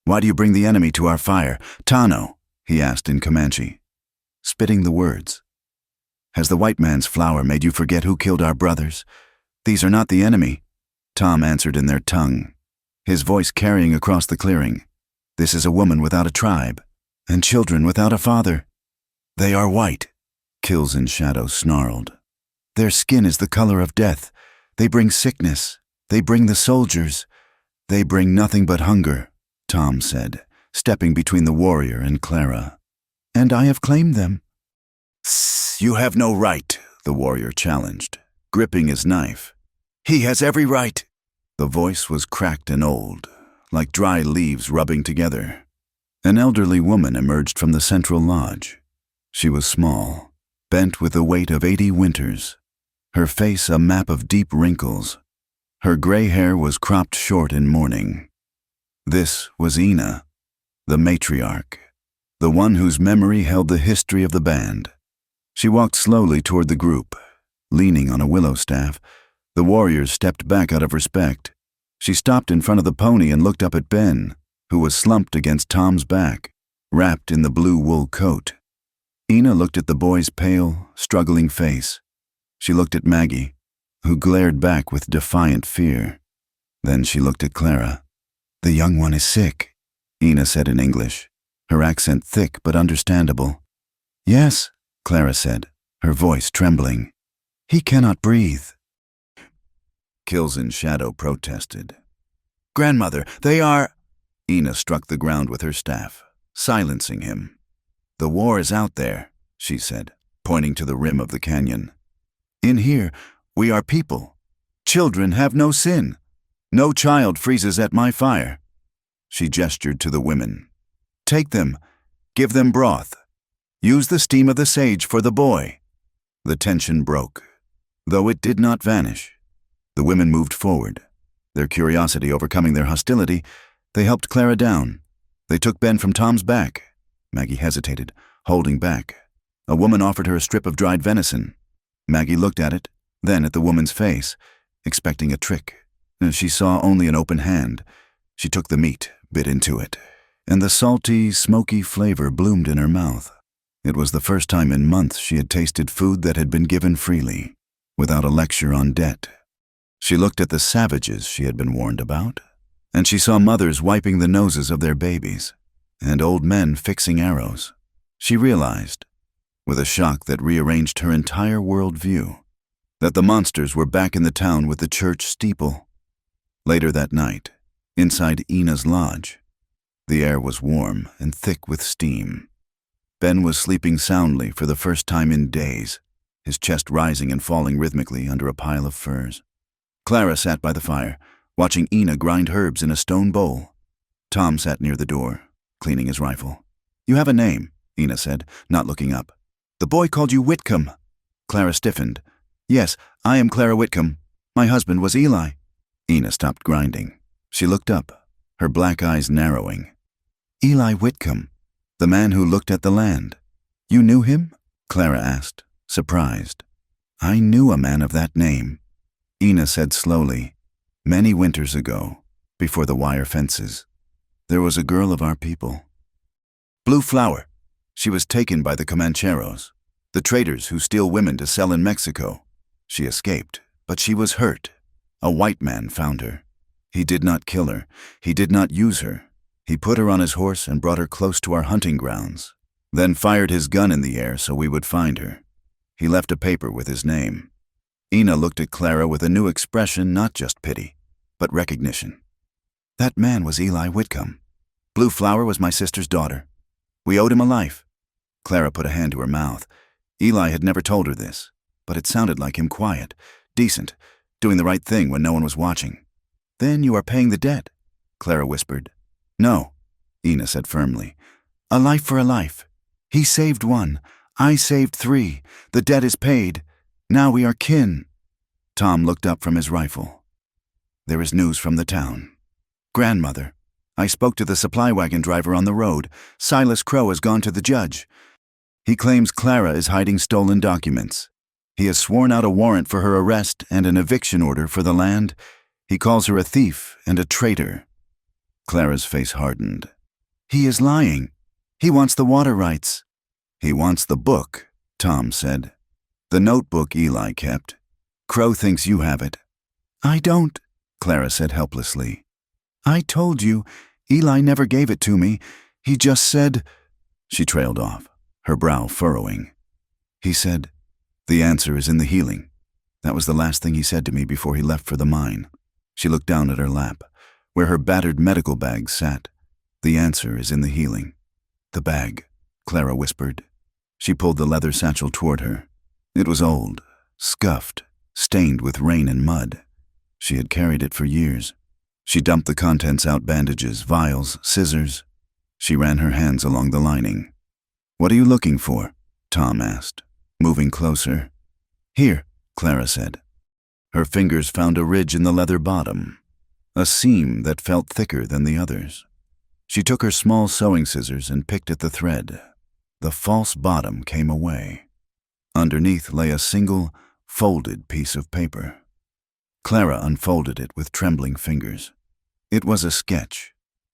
"Why do you bring the enemy to our fire, Tano?" he asked in Comanche, spitting the words. "Has the white man's flower made you forget who killed our brothers? These are not the enemy," Tom answered in their tongue, his voice carrying across the clearing. "This is a woman without a tribe, and children without a father." "They are white," Kills in Shadow snarled. "Their skin is the color of death. They bring sickness. They bring the soldiers. They bring nothing but hunger," Tom said, stepping between the warrior and Clara. "And I have claimed them." "You have no right," the warrior challenged, gripping his knife. "He has every right." The voice was cracked and old, like dry leaves rubbing together. An elderly woman emerged from the central lodge. She was small, bent with the weight of 80 winters, her face a map of deep wrinkles. Her gray hair was cropped short in mourning. This was Ina, the matriarch, the one whose memory held the history of the band. She walked slowly toward the group, leaning on a willow staff. The warriors stepped back out of respect. She stopped in front of the pony and looked up at Ben, who was slumped against Tom's back, wrapped in the blue wool coat. Ina looked at the boy's pale, struggling face. She looked at Maggie, who glared back with defiant fear. Then she looked at Clara. "The young one is sick," Ina said in English, her accent thick but understandable. "Yes," Clara said, her voice trembling. "He cannot breathe." Kills in Shadow protested. "Grandmother, they are—" Ina struck the ground with her staff, silencing him. "The war is out there," she said, pointing to the rim of the canyon. "In here, we are people. Children have no sin. No child freezes at my fire." She gestured to the women. "Take them. Give them broth. Use the steam of the sage for the boy." The tension broke, though it did not vanish. The women moved forward. Their curiosity overcoming their hostility, they helped Clara down. They took Ben from Tom's back. Maggie hesitated, holding back. A woman offered her a strip of dried venison. Maggie looked at it, then at the woman's face, expecting a trick. She saw only an open hand. She took the meat, bit into it, and the salty, smoky flavor bloomed in her mouth. It was the first time in months she had tasted food that had been given freely, without a lecture on debt. She looked at the savages she had been warned about, and she saw mothers wiping the noses of their babies, and old men fixing arrows. She realized, with a shock that rearranged her entire worldview, that the monsters were back in the town with the church steeple. Later that night, inside Ina's lodge, the air was warm and thick with steam. Ben was sleeping soundly for the first time in days, his chest rising and falling rhythmically under a pile of furs. Clara sat by the fire, watching Ina grind herbs in a stone bowl. Tom sat near the door, cleaning his rifle. "You have a name," Ina said, not looking up. "The boy called you Whitcomb." Clara stiffened. "Yes, I am Clara Whitcomb. My husband was Eli." Ina stopped grinding. She looked up, her black eyes narrowing. "Eli Whitcomb, the man who looked at the land. You knew him?" Clara asked, surprised. "I knew a man of that name," Ina said slowly. "Many winters ago, before the wire fences, there was a girl of our people. Blue Flower. She was taken by the Comancheros, the traders who steal women to sell in Mexico. She escaped, but she was hurt. A white man found her. He did not kill her. He did not use her. He put her on his horse and brought her close to our hunting grounds, then fired his gun in the air so we would find her. He left a paper with his name." Ina looked at Clara with a new expression, not just pity, but recognition. "That man was Eli Whitcomb. Blue Flower was my sister's daughter. We owed him a life." Clara put a hand to her mouth. Eli had never told her this, but it sounded like him, quiet, decent, doing the right thing when no one was watching. "Then you are paying the debt," Clara whispered. "No," Ina said firmly. "A life for a life. He saved one. I saved 3. The debt is paid. Now we are kin." Tom looked up from his rifle. "There is news from the town. Grandmother, I spoke to the supply wagon driver on the road. Silas Crow has gone to the judge. He claims Clara is hiding stolen documents. He has sworn out a warrant for her arrest and an eviction order for the land. He calls her a thief and a traitor." Clara's face hardened. "He is lying. He wants the water rights." "He wants the book," Tom said. "The notebook Eli kept. Crow thinks you have it." "I don't," Clara said helplessly. "I told you, Eli never gave it to me. He just said—" She trailed off, her brow furrowing. "He said, 'The answer is in the healing.' That was the last thing he said to me before he left for the mine." She looked down at her lap, where her battered medical bag sat. "The answer is in the healing." "The bag," Clara whispered. She pulled the leather satchel toward her. It was old, scuffed, stained with rain and mud. She had carried it for years. She dumped the contents out: bandages, vials, scissors. She ran her hands along the lining. "What are you looking for?" Tom asked, moving closer. "Here," Clara said. Her fingers found a ridge in the leather bottom, a seam that felt thicker than the others. She took her small sewing scissors and picked at the thread. The false bottom came away. Underneath lay a single, folded piece of paper. Clara unfolded it with trembling fingers. It was a sketch,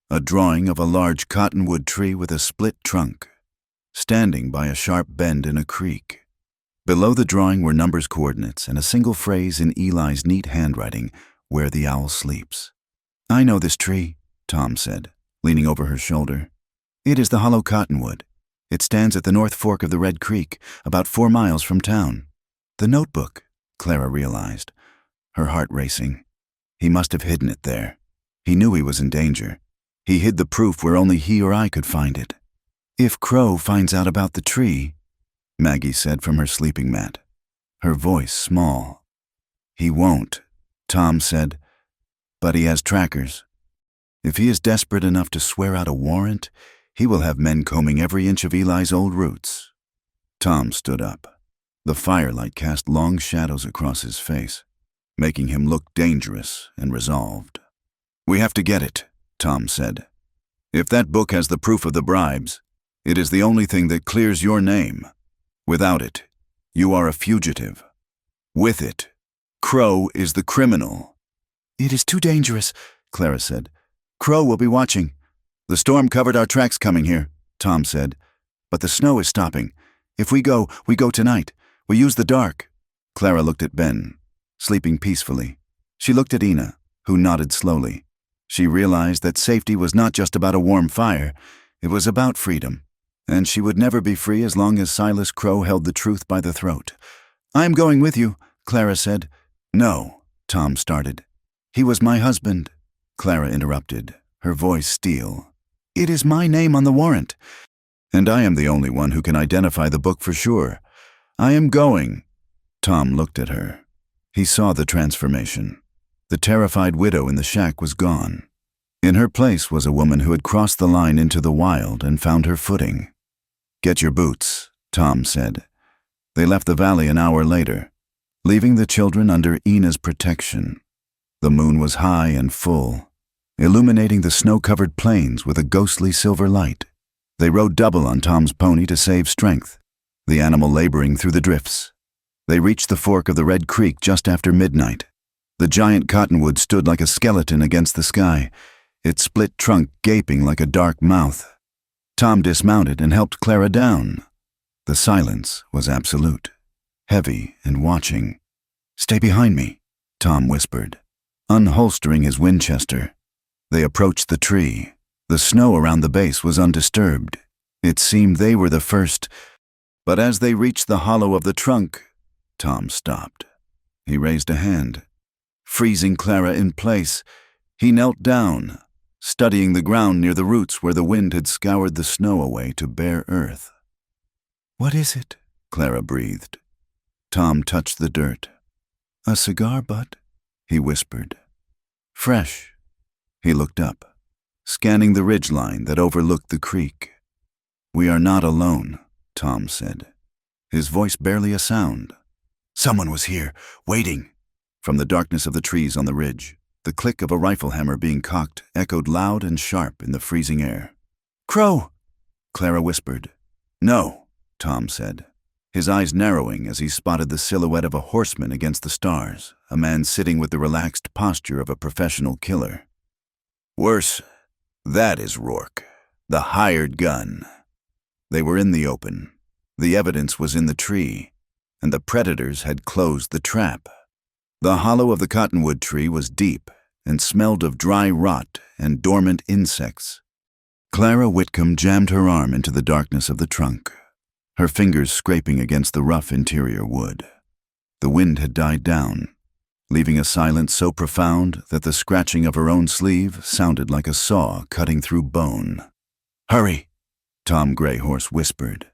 a drawing of a large cottonwood tree with a split trunk, standing by a sharp bend in a creek. Below the drawing were numbers, coordinates, and a single phrase in Eli's neat handwriting, "Where the owl sleeps." "I know this tree," Tom said, leaning over her shoulder. "It is the hollow cottonwood. It stands at the North Fork of the Red Creek, about 4 miles from town." "The notebook," Clara realized, her heart racing. He must have hidden it there. He knew he was in danger. He hid the proof where only he or I could find it. "If Crow finds out about the tree," Maggie said from her sleeping mat, her voice small. "He won't," Tom said, "but he has trackers. If he is desperate enough to swear out a warrant, he will have men combing every inch of Eli's old roots." Tom stood up. The firelight cast long shadows across his face, making him look dangerous and resolved. "We have to get it," Tom said. "If that book has the proof of the bribes, it is the only thing that clears your name. Without it, you are a fugitive. With it, Crow is the criminal." "It is too dangerous," Clara said. "Crow will be watching." "The storm covered our tracks coming here," Tom said. "But the snow is stopping. If we go tonight. We use the dark." Clara looked at Ben, sleeping peacefully. She looked at Ina, who nodded slowly. She realized that safety was not just about a warm fire, it was about freedom. And she would never be free as long as Silas Crow held the truth by the throat. "I am going with you," Clara said. "No," Tom started. "He was my husband," Clara interrupted, her voice steel. "It is my name on the warrant." "And I am the only one who can identify the book for sure. I am going." Tom looked at her. He saw the transformation. The terrified widow in the shack was gone. In her place was a woman who had crossed the line into the wild and found her footing. "Get your boots," Tom said. They left the valley an hour later, leaving the children under Ina's protection. The moon was high and full, illuminating the snow-covered plains with a ghostly silver light. They rode double on Tom's pony to save strength, the animal laboring through the drifts. They reached the fork of the Red Creek just after midnight. The giant cottonwood stood like a skeleton against the sky, its split trunk gaping like a dark mouth. Tom dismounted and helped Clara down. The silence was absolute, heavy and watching. "Stay behind me," Tom whispered, unholstering his Winchester. They approached the tree. The snow around the base was undisturbed. It seemed they were the first. But as they reached the hollow of the trunk, Tom stopped. He raised a hand. Freezing Clara in place, he knelt down, studying the ground near the roots where the wind had scoured the snow away to bare earth. "What is it?" Clara breathed. Tom touched the dirt. "A cigar butt," he whispered. "Fresh." He looked up, scanning the ridgeline that overlooked the creek. "We are not alone," Tom said, his voice barely a sound. "Someone was here, waiting." From the darkness of the trees on the ridge, the click of a rifle hammer being cocked echoed loud and sharp in the freezing air. "Crow!" Clara whispered. "No," Tom said, his eyes narrowing as he spotted the silhouette of a horseman against the stars, a man sitting with the relaxed posture of a professional killer. "Worse, that is Rourke, the hired gun." They were in the open. The evidence was in the tree, and the predators had closed the trap. The hollow of the cottonwood tree was deep and smelled of dry rot and dormant insects. Clara Whitcomb jammed her arm into the darkness of the trunk, her fingers scraping against the rough interior wood. The wind had died down, leaving a silence so profound that the scratching of her own sleeve sounded like a saw cutting through bone. "Hurry," Tom Greyhorse whispered.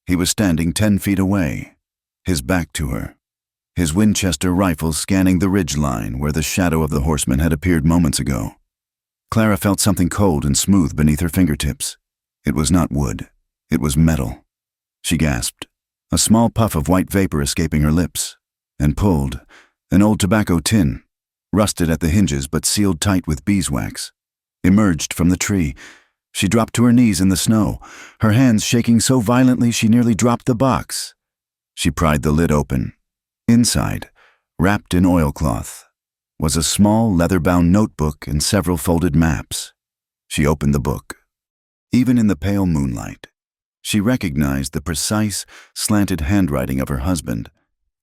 He was standing 10 feet away, his back to her, his Winchester rifle scanning the ridgeline where the shadow of the horseman had appeared moments ago. Clara felt something cold and smooth beneath her fingertips. It was not wood, it was metal. She gasped, a small puff of white vapor escaping her lips, and pulled. An old tobacco tin, rusted at the hinges but sealed tight with beeswax, emerged from the tree. She dropped to her knees in the snow, her hands shaking so violently she nearly dropped the box. She pried the lid open. Inside, wrapped in oilcloth, was a small leather-bound notebook and several folded maps. She opened the book. Even in the pale moonlight, she recognized the precise, slanted handwriting of her husband.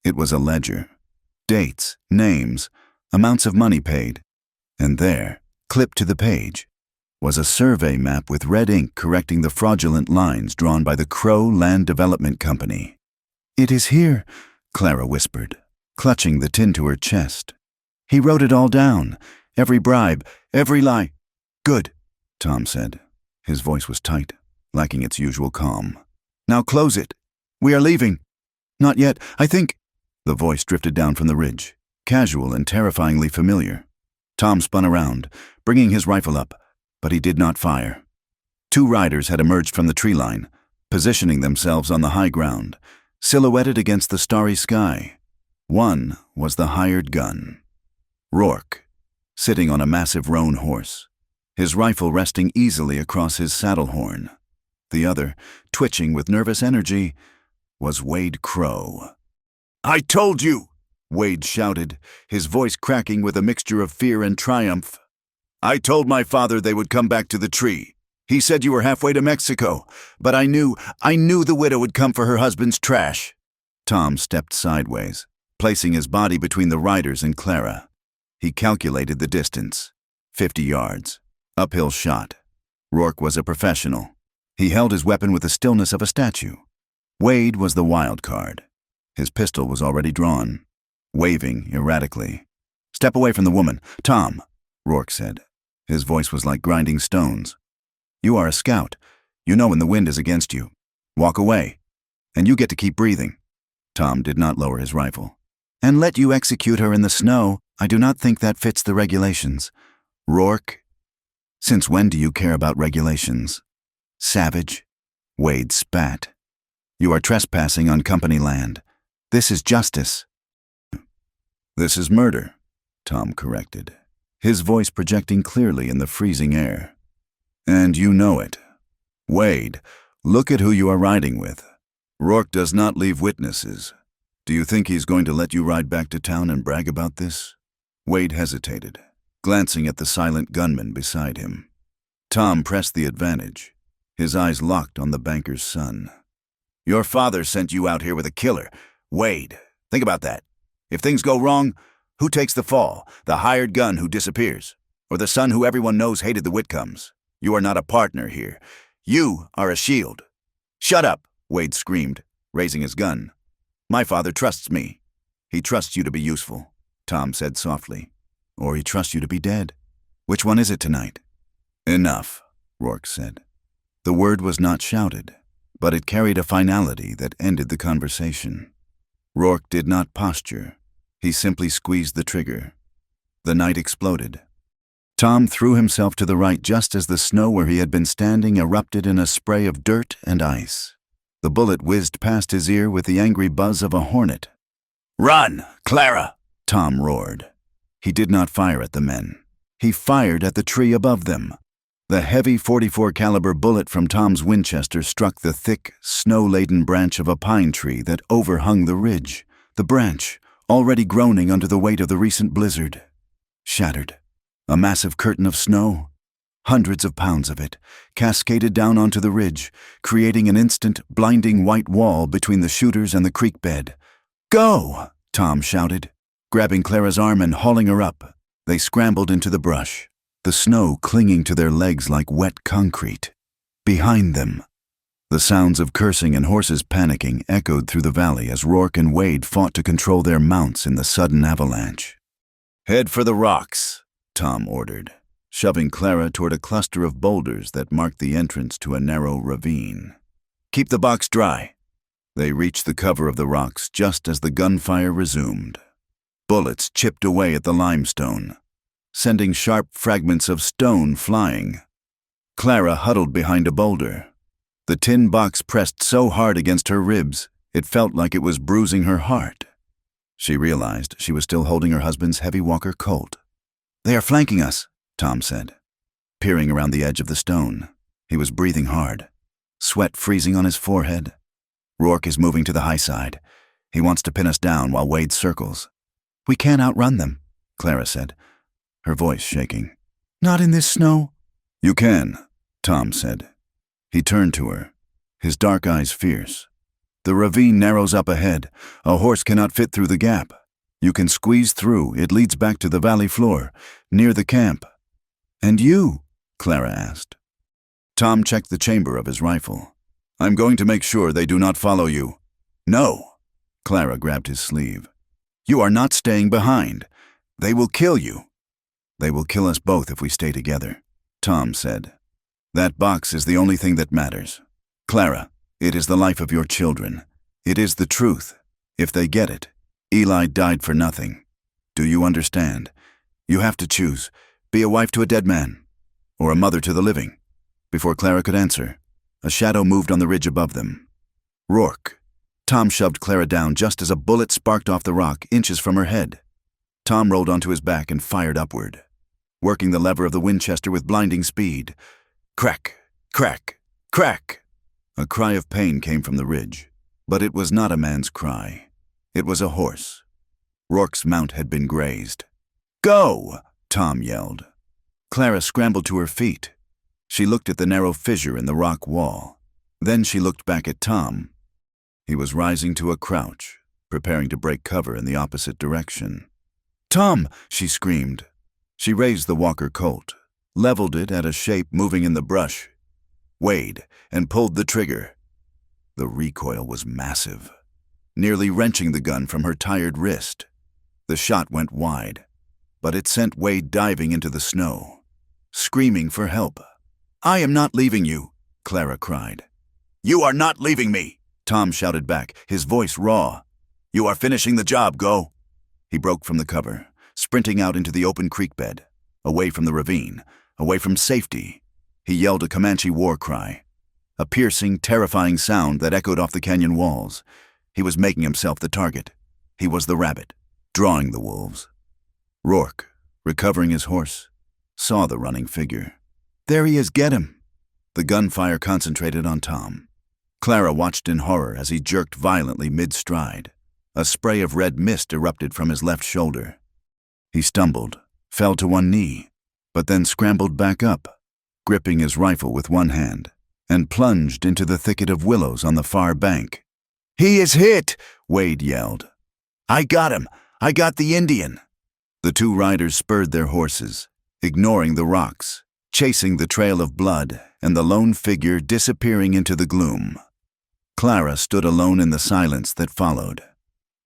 It was a ledger. Dates, names, amounts of money paid. And there, clipped to the page, was a survey map with red ink correcting the fraudulent lines drawn by the Crow Land Development Company. "It is here," Clara whispered, clutching the tin to her chest. "He wrote it all down, every bribe, every lie." "Good," Tom said. His voice was tight, lacking its usual calm. "Now close it. We are leaving." "Not yet, I think." The voice drifted down from the ridge, casual and terrifyingly familiar. Tom spun around, bringing his rifle up, but he did not fire. 2 riders had emerged from the tree line, positioning themselves on the high ground, silhouetted against the starry sky. One was the hired gun. Rourke, sitting on a massive roan horse, his rifle resting easily across his saddle horn. The other, twitching with nervous energy, was Wade Crow. "I told you!" Wade shouted, his voice cracking with a mixture of fear and triumph. "I told my father they would come back to the tree. He said you were halfway to Mexico, but I knew the widow would come for her husband's trash." Tom stepped sideways, placing his body between the riders and Clara. He calculated the distance. 50 yards. Uphill shot. Rourke was a professional. He held his weapon with the stillness of a statue. Wade was the wild card. His pistol was already drawn, waving erratically. "Step away from the woman, Tom," Rourke said. His voice was like grinding stones. "You are a scout. You know when the wind is against you. Walk away, and you get to keep breathing." Tom did not lower his rifle. "And let you execute her in the snow? I do not think that fits the regulations." "Rourke, since when do you care about regulations? Savage." Wade spat. "You are trespassing on company land. This is justice." "This is murder," Tom corrected, his voice projecting clearly in the freezing air. "And you know it. Wade, look at who you are riding with. Rourke does not leave witnesses. Do you think he's going to let you ride back to town and brag about this?" Wade hesitated, glancing at the silent gunman beside him. Tom pressed the advantage, his eyes locked on the banker's son. "Your father sent you out here with a killer. Wade, think about that. If things go wrong, who takes the fall? The hired gun who disappears? Or the son who everyone knows hated the Whitcombs? You are not a partner here. You are a shield." "Shut up," Wade screamed, raising his gun. "My father trusts me." "He trusts you to be useful," Tom said softly. "Or he trusts you to be dead. Which one is it tonight?" "Enough," Rourke said. The word was not shouted, but it carried a finality that ended the conversation. Rourke did not posture. He simply squeezed the trigger. The night exploded. Tom threw himself to the right just as the snow where he had been standing erupted in a spray of dirt and ice. The bullet whizzed past his ear with the angry buzz of a hornet. "Run, Clara!" Tom roared. He did not fire at the men. He fired at the tree above them. The heavy .44 caliber bullet from Tom's Winchester struck the thick, snow-laden branch of a pine tree that overhung the ridge. The branch, already groaning under the weight of the recent blizzard, shattered. A massive curtain of snow, hundreds of pounds of it, cascaded down onto the ridge, creating an instant, blinding white wall between the shooters and the creek bed. "Go!" Tom shouted, grabbing Clara's arm and hauling her up. They scrambled into the brush, the snow clinging to their legs like wet concrete. Behind them, the sounds of cursing and horses panicking echoed through the valley as Rourke and Wade fought to control their mounts in the sudden avalanche. "Head for the rocks," Tom ordered, shoving Clara toward a cluster of boulders that marked the entrance to a narrow ravine. "Keep the box dry." They reached the cover of the rocks just as the gunfire resumed. Bullets chipped away at the limestone, sending sharp fragments of stone flying. Clara huddled behind a boulder. The tin box pressed so hard against her ribs, it felt like it was bruising her heart. She realized she was still holding her husband's heavy Walker Colt. "They are flanking us," Tom said, peering around the edge of the stone. He was breathing hard, sweat freezing on his forehead. "Rourke is moving to the high side. He wants to pin us down while Wade circles." "We can't outrun them," Clara said, her voice shaking. "Not in this snow." "You can," Tom said. He turned to her, his dark eyes fierce. "The ravine narrows up ahead. A horse cannot fit through the gap. You can squeeze through. It leads back to the valley floor, near the camp." "And you?" Clara asked. Tom checked the chamber of his rifle. "I'm going to make sure they do not follow you." "No." Clara grabbed his sleeve. "You are not staying behind. They will kill you." "They will kill us both if we stay together," Tom said. "That box is the only thing that matters. Clara, it is the life of your children. It is the truth. If they get it, Eli died for nothing. Do you understand? You have to choose. Be a wife to a dead man, or a mother to the living." Before Clara could answer, a shadow moved on the ridge above them. "Rourke." Tom shoved Clara down just as a bullet sparked off the rock inches from her head. Tom rolled onto his back and fired upward, working the lever of the Winchester with blinding speed. Crack, crack, crack! A cry of pain came from the ridge, but it was not a man's cry. It was a horse. Rourke's mount had been grazed. "Go!" Tom yelled. Clara scrambled to her feet. She looked at the narrow fissure in the rock wall. Then she looked back at Tom. He was rising to a crouch, preparing to break cover in the opposite direction. "Tom!" she screamed. She raised the Walker Colt, leveled it at a shape moving in the brush, weighed, and pulled the trigger. The recoil was massive, nearly wrenching the gun from her tired wrist. The shot went wide, but it sent Wade diving into the snow, screaming for help. "I am not leaving you," Clara cried. "You are not leaving me," Tom shouted back, his voice raw. "You are finishing the job, go." He broke from the cover, sprinting out into the open creek bed, away from the ravine, away from safety. He yelled a Comanche war cry, a piercing, terrifying sound that echoed off the canyon walls. He was making himself the target. He was the rabbit, drawing the wolves. Rourke, recovering his horse, saw the running figure. "There he is, get him!" The gunfire concentrated on Tom. Clara watched in horror as he jerked violently mid-stride. A spray of red mist erupted from his left shoulder. He stumbled, fell to one knee, but then scrambled back up, gripping his rifle with one hand, and plunged into the thicket of willows on the far bank. "He is hit!" Wade yelled. "I got him! I got the Indian!" The two riders spurred their horses, ignoring the rocks, chasing the trail of blood and the lone figure disappearing into the gloom. Clara stood alone in the silence that followed.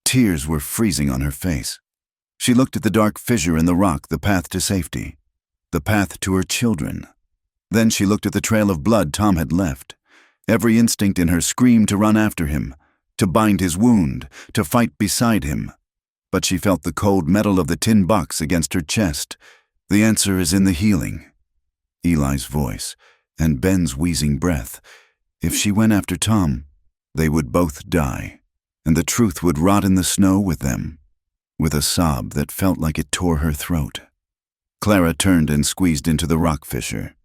Tears were freezing on her face. She looked at the dark fissure in the rock, the path to safety, the path to her children. Then she looked at the trail of blood Tom had left. Every instinct in her screamed to run after him, to bind his wound, to fight beside him. But she felt the cold metal of the tin box against her chest. The answer is in the healing. Eli's voice, and Ben's wheezing breath. If she went after Tom, they would both die, and the truth would rot in the snow with them, with a sob that felt like it tore her throat. Clara turned and squeezed into the rock fissure.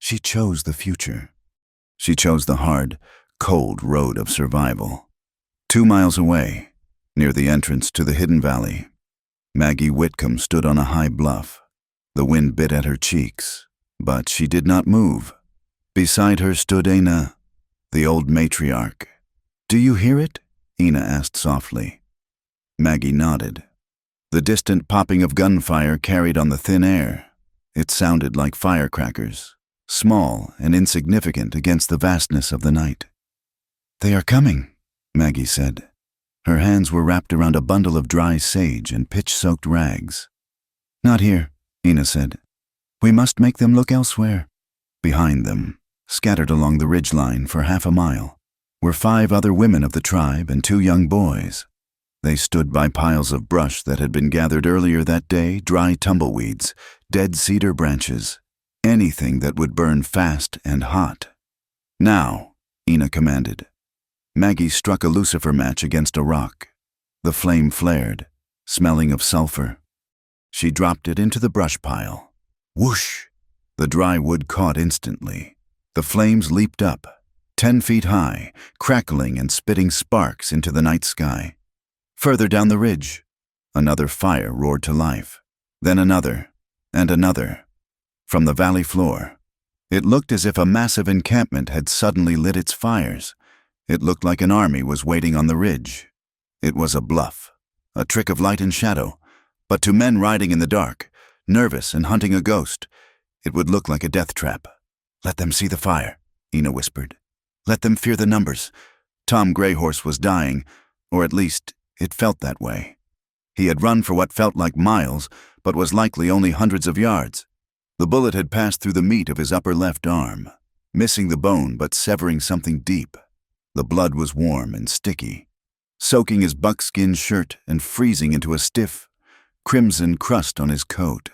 She chose the future. She chose the hard, cold road of survival. 2 miles away, near the entrance to the hidden valley, Maggie Whitcomb stood on a high bluff. The wind bit at her cheeks, but she did not move. Beside her stood Ina, the old matriarch. "Do you hear it?" Ina asked softly. Maggie nodded. The distant popping of gunfire carried on the thin air. It sounded like firecrackers, small and insignificant against the vastness of the night. "They are coming," Maggie said. Her hands were wrapped around a bundle of dry sage and pitch-soaked rags. "Not here," Ina said. "We must make them look elsewhere." Behind them, scattered along the ridgeline for half a mile, were 5 other women of the tribe and 2 young boys. They stood by piles of brush that had been gathered earlier that day, dry tumbleweeds, dead cedar branches, anything that would burn fast and hot. "Now," Ina commanded. Maggie struck a lucifer match against a rock. The flame flared, smelling of sulfur. She dropped it into the brush pile. Whoosh! The dry wood caught instantly. The flames leaped up, 10 feet high, crackling and spitting sparks into the night sky. Further down the ridge, another fire roared to life, then another, and another. From the valley floor, it looked as if a massive encampment had suddenly lit its fires. It looked like an army was waiting on the ridge. It was a bluff, a trick of light and shadow, but to men riding in the dark, nervous and hunting a ghost, it would look like a death trap. "Let them see the fire," Ina whispered. "Let them fear the numbers." Tom Greyhorse was dying, or at least it felt that way. He had run for what felt like miles, but was likely only hundreds of yards. The bullet had passed through the meat of his upper left arm, missing the bone but severing something deep. The blood was warm and sticky, soaking his buckskin shirt and freezing into a stiff, crimson crust on his coat.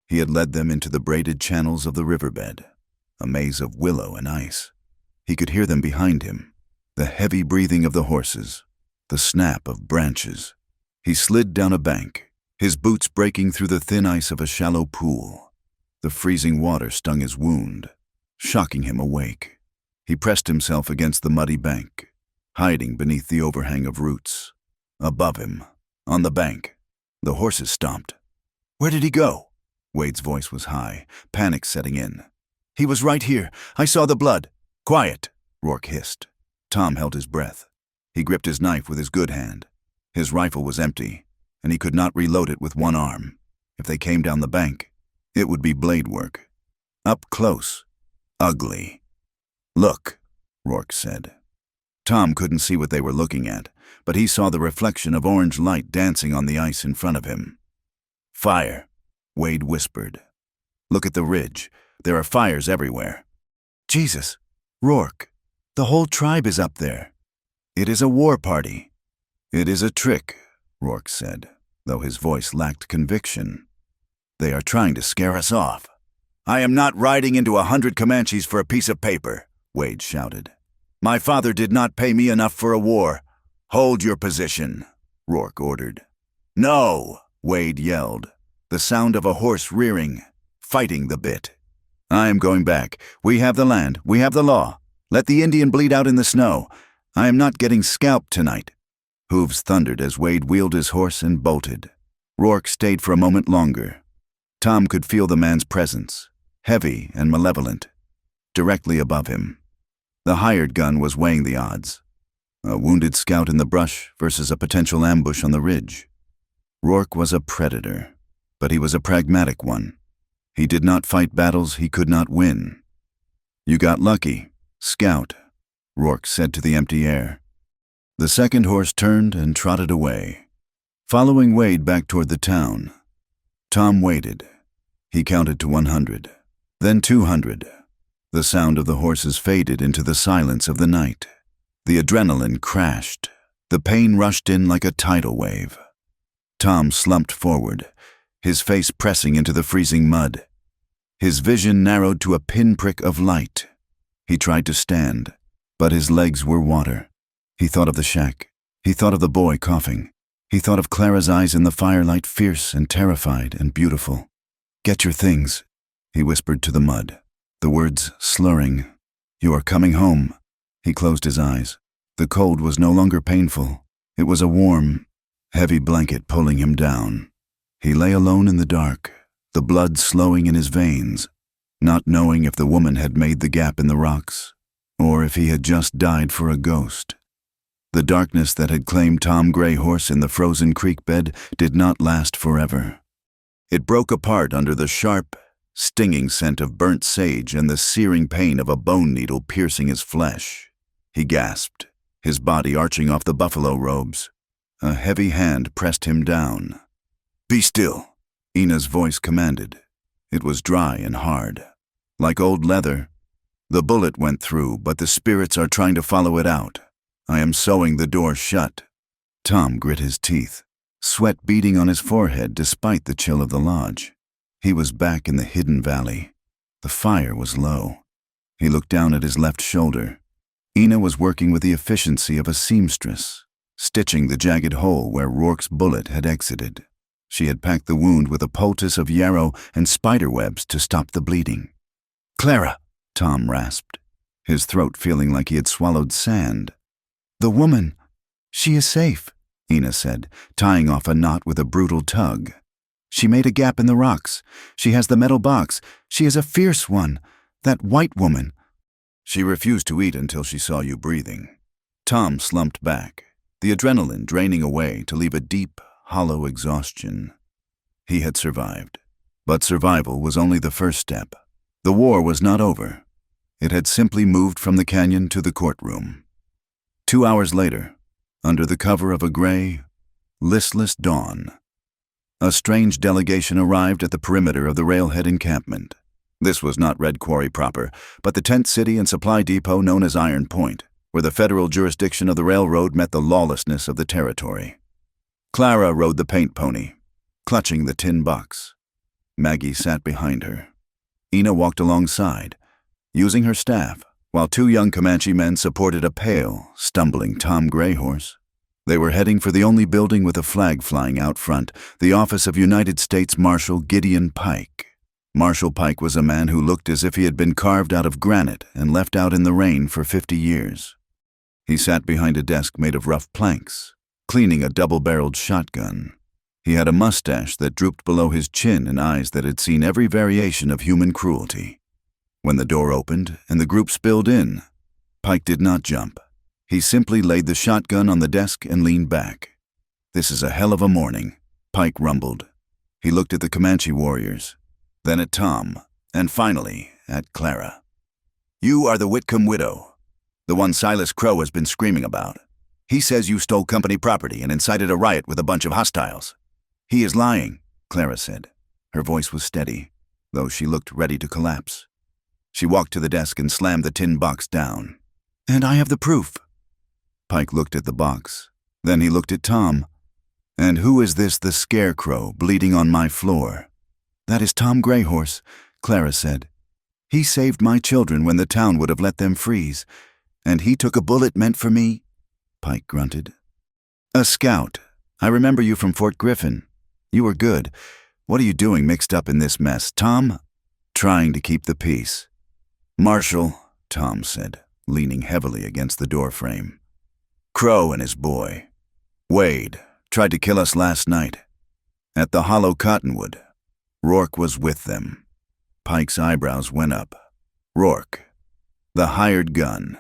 He had led them into the braided channels of the riverbed, a maze of willow and ice. He could hear them behind him, The heavy breathing of the horses, the snap of branches. He slid down a bank, his boots breaking through the thin ice of a shallow pool. The freezing water stung his wound, shocking him awake. He pressed himself against the muddy bank, hiding beneath the overhang of roots. Above him, on the bank, the horses stomped. "Where did he go?" Wade's voice was high, panic setting in. "He was right here. I saw the blood." "Quiet," Rourke hissed. Tom held his breath. He gripped his knife with his good hand. His rifle was empty, and he could not reload it with one arm. If they came down the bank, it would be blade work. Up close. Ugly. "Look," Rourke said. Tom couldn't see what they were looking at, but he saw the reflection of orange light dancing on the ice in front of him. "Fire," Wade whispered. "Look at the ridge. There are fires everywhere." "Jesus, Rourke, the whole tribe is up there." "It is a war party." "It is a trick," Rourke said, though his voice lacked conviction. "They are trying to scare us off." "I am not riding into 100 Comanches for a piece of paper," Wade shouted. "My father did not pay me enough for a war." "Hold your position," Rourke ordered. "No," Wade yelled, the sound of a horse rearing, fighting the bit. "I am going back. We have the land. We have the law. Let the Indian bleed out in the snow. I am not getting scalped tonight." Hooves thundered as Wade wheeled his horse and bolted. Rourke stayed for a moment longer. Tom could feel the man's presence, heavy and malevolent, directly above him. The hired gun was weighing the odds. A wounded scout in the brush versus a potential ambush on the ridge. Rourke was a predator, but he was a pragmatic one. He did not fight battles he could not win. "You got lucky, scout," Rourke said to the empty air. The second horse turned and trotted away, following Wade back toward the town. Tom waited. He counted to 100, then 200. The sound of the horses faded into the silence of the night. The adrenaline crashed. The pain rushed in like a tidal wave. Tom slumped forward, his face pressing into the freezing mud. His vision narrowed to a pinprick of light. He tried to stand, but his legs were water. He thought of the shack. He thought of the boy coughing. He thought of Clara's eyes in the firelight, fierce and terrified and beautiful. "Get your things," he whispered to the mud, the words slurring. "You are coming home." He closed his eyes. The cold was no longer painful. It was a warm, heavy blanket pulling him down. He lay alone in the dark, the blood slowing in his veins, not knowing if the woman had made the gap in the rocks, or if he had just died for a ghost. The darkness that had claimed Tom Greyhorse in the frozen creek bed did not last forever. It broke apart under the sharp, stinging scent of burnt sage and the searing pain of a bone needle piercing his flesh. He gasped, his body arching off the buffalo robes. A heavy hand pressed him down. "Be still," Ina's voice commanded. It was dry and hard, like old leather. "The bullet went through, but the spirits are trying to follow it out. I am sewing the door shut." Tom grit his teeth, sweat beading on his forehead despite the chill of the lodge. He was back in the hidden valley. The fire was low. He looked down at his left shoulder. Ina was working with the efficiency of a seamstress, stitching the jagged hole where Rourke's bullet had exited. She had packed the wound with a poultice of yarrow and spider webs to stop the bleeding. "Clara," Tom rasped, his throat feeling like he had swallowed sand. "The woman, she is safe," Ina said, tying off a knot with a brutal tug. "She made a gap in the rocks. She has the metal box. She is a fierce one. That white woman." "She refused to eat until she saw you breathing." Tom slumped back, the adrenaline draining away to leave a deep, hollow exhaustion. He had survived, but survival was only the first step. The war was not over. It had simply moved from the canyon to the courtroom. 2 hours later, under the cover of a gray, listless dawn, a strange delegation arrived at the perimeter of the railhead encampment. This was not Red Quarry proper, but the tent city and supply depot known as Iron Point, where the federal jurisdiction of the railroad met the lawlessness of the territory. Clara rode the paint pony, clutching the tin box. Maggie sat behind her. Ina walked alongside, using her staff, while two young Comanche men supported a pale, stumbling Tom Greyhorse. They were heading for the only building with a flag flying out front, the office of United States Marshal Gideon Pike. Marshal Pike was a man who looked as if he had been carved out of granite and left out in the rain for 50 years. He sat behind a desk made of rough planks, cleaning a double-barreled shotgun. He had a mustache that drooped below his chin and eyes that had seen every variation of human cruelty. When the door opened and the group spilled in, Pike did not jump. He simply laid the shotgun on the desk and leaned back. "This is a hell of a morning," Pike rumbled. He looked at the Comanche warriors, then at Tom, and finally at Clara. "You are the Whitcomb widow, the one Silas Crow has been screaming about. He says you stole company property and incited a riot with a bunch of hostiles." "He is lying," Clara said. Her voice was steady, though she looked ready to collapse. She walked to the desk and slammed the tin box down. "And I have the proof." Pike looked at the box. Then he looked at Tom. "And who is this, the scarecrow, bleeding on my floor?" "That is Tom Greyhorse," Clara said. "He saved my children when the town would have let them freeze. And he took a bullet meant for me?" Pike grunted. "A scout. I remember you from Fort Griffin. You were good. What are you doing mixed up in this mess, Tom?" "Trying to keep the peace." "Marshal," Tom said, leaning heavily against the doorframe. "Crow and his boy, Wade, tried to kill us last night. At the Hollow Cottonwood. Rourke was with them." Pike's eyebrows went up. "Rourke, the hired gun.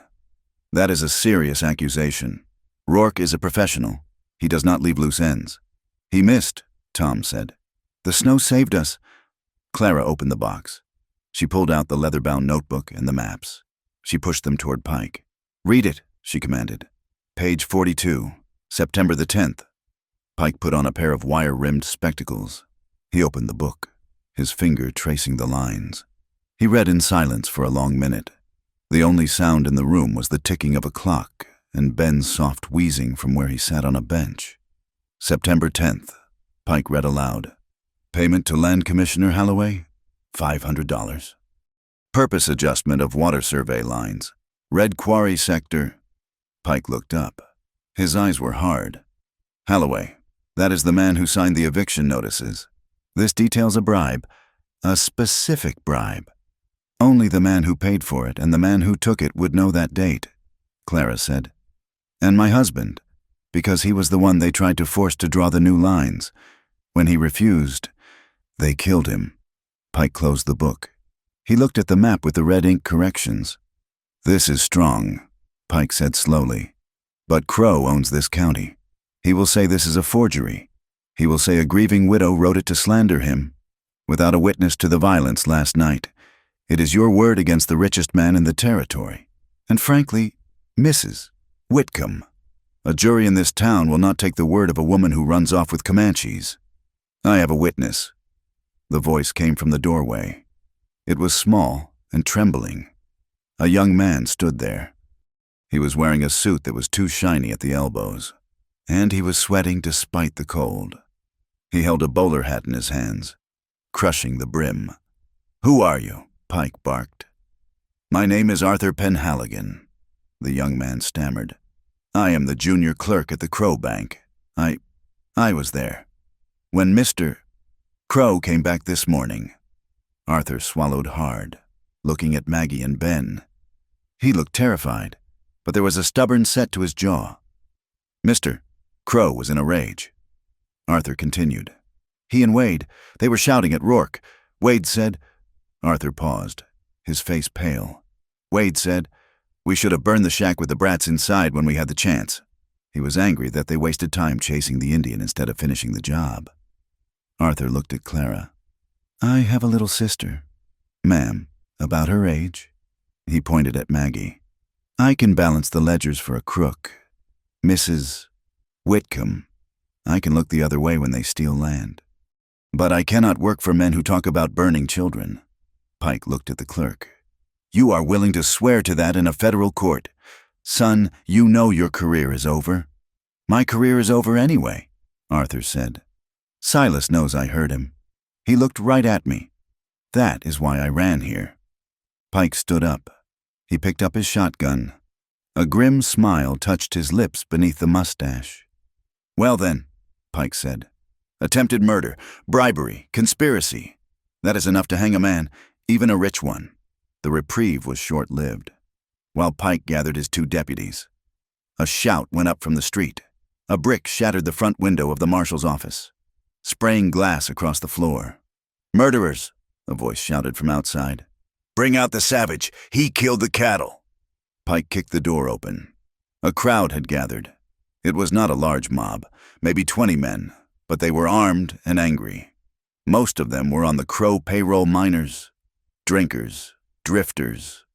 That is a serious accusation. Rourke is a professional. He does not leave loose ends." "He missed," Tom said. "The snow saved us." Clara opened the box. She pulled out the leather-bound notebook and the maps. She pushed them toward Pike. "Read it," she commanded. "Page 42, September the 10th. Pike put on a pair of wire-rimmed spectacles. He opened the book, his finger tracing the lines. He read in silence for a long minute. The only sound in the room was the ticking of a clock and Ben's soft wheezing from where he sat on a bench. "September 10th, Pike read aloud. "Payment to Land Commissioner Halloway, $500. Purpose adjustment of water survey lines. Red Quarry Sector." Pike looked up. His eyes were hard. "Halloway, that is the man who signed the eviction notices. This details a bribe, a specific bribe. Only the man who paid for it and the man who took it would know that date," Clara said. "And my husband, because he was the one they tried to force to draw the new lines. When he refused, they killed him." Pike closed the book. He looked at the map with the red ink corrections. "This is strong," Pike said slowly. "But Crow owns this county. He will say this is a forgery. He will say a grieving widow wrote it to slander him. Without a witness to the violence last night, it is your word against the richest man in the territory. And frankly, Mrs. Whitcomb. A jury in this town will not take the word of a woman who runs off with Comanches. I have a witness." The voice came from the doorway. It was small and trembling. A young man stood there. He was wearing a suit that was too shiny at the elbows, and he was sweating despite the cold. He held a bowler hat in his hands, crushing the brim. "Who are you?" Pike barked. "My name is Arthur Penhaligon," the young man stammered. "I am the junior clerk at the Crow Bank. I was there when Mr. Crow came back this morning." Arthur swallowed hard, looking at Maggie and Ben. He looked terrified, but there was a stubborn set to his jaw. Mr. Crow was in a rage. Arthur continued. "He and Wade, they were shouting at Rourke. Wade said—" Arthur paused, his face pale. "Wade said, 'We should have burned the shack with the brats inside when we had the chance.' He was angry that they wasted time chasing the Indian instead of finishing the job." Arthur looked at Clara. "I have a little sister, ma'am, about her age." He pointed at Maggie. "I can balance the ledgers for a crook. Mrs. Whitcomb, I can look the other way when they steal land. But I cannot work for men who talk about burning children." Pike looked at the clerk. "You are willing to swear to that in a federal court. Son, you know your career is over." "My career is over anyway," Arthur said. "Silas knows I heard him. He looked right at me. That is why I ran here." Pike stood up. He picked up his shotgun. A grim smile touched his lips beneath the mustache. "Well then," Pike said. "Attempted murder, bribery, conspiracy. That is enough to hang a man, even a rich one." The reprieve was short-lived. While Pike gathered his 2 deputies, a shout went up from the street. A brick shattered the front window of the marshal's office, spraying glass across the floor. "Murderers!" a voice shouted from outside. "Bring out the savage! He killed the cattle!" Pike kicked the door open. A crowd had gathered. It was not a large mob, maybe 20 men, but they were armed and angry. Most of them were on the Crow payroll: miners, drinkers, drifters.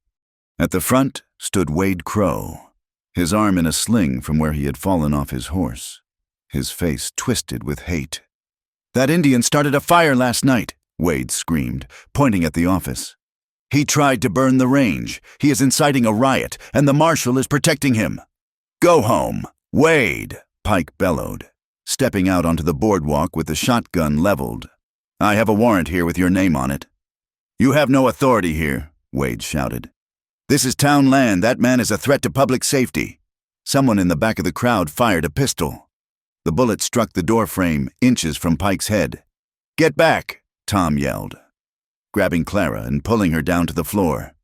At the front stood Wade Crow, his arm in a sling from where he had fallen off his horse, his face twisted with hate. "That Indian started a fire last night," Wade screamed, pointing at the office. "He tried to burn the range. He is inciting a riot, and the marshal is protecting him." "Go home, Wade," Pike bellowed, stepping out onto the boardwalk with the shotgun leveled. "I have a warrant here with your name on it." "You have no authority here," Wade shouted. "This is town land. That man is a threat to public safety." Someone in the back of the crowd fired a pistol. The bullet struck the doorframe inches from Pike's head. "Get back," Tom yelled, grabbing Clara and pulling her down to the floor.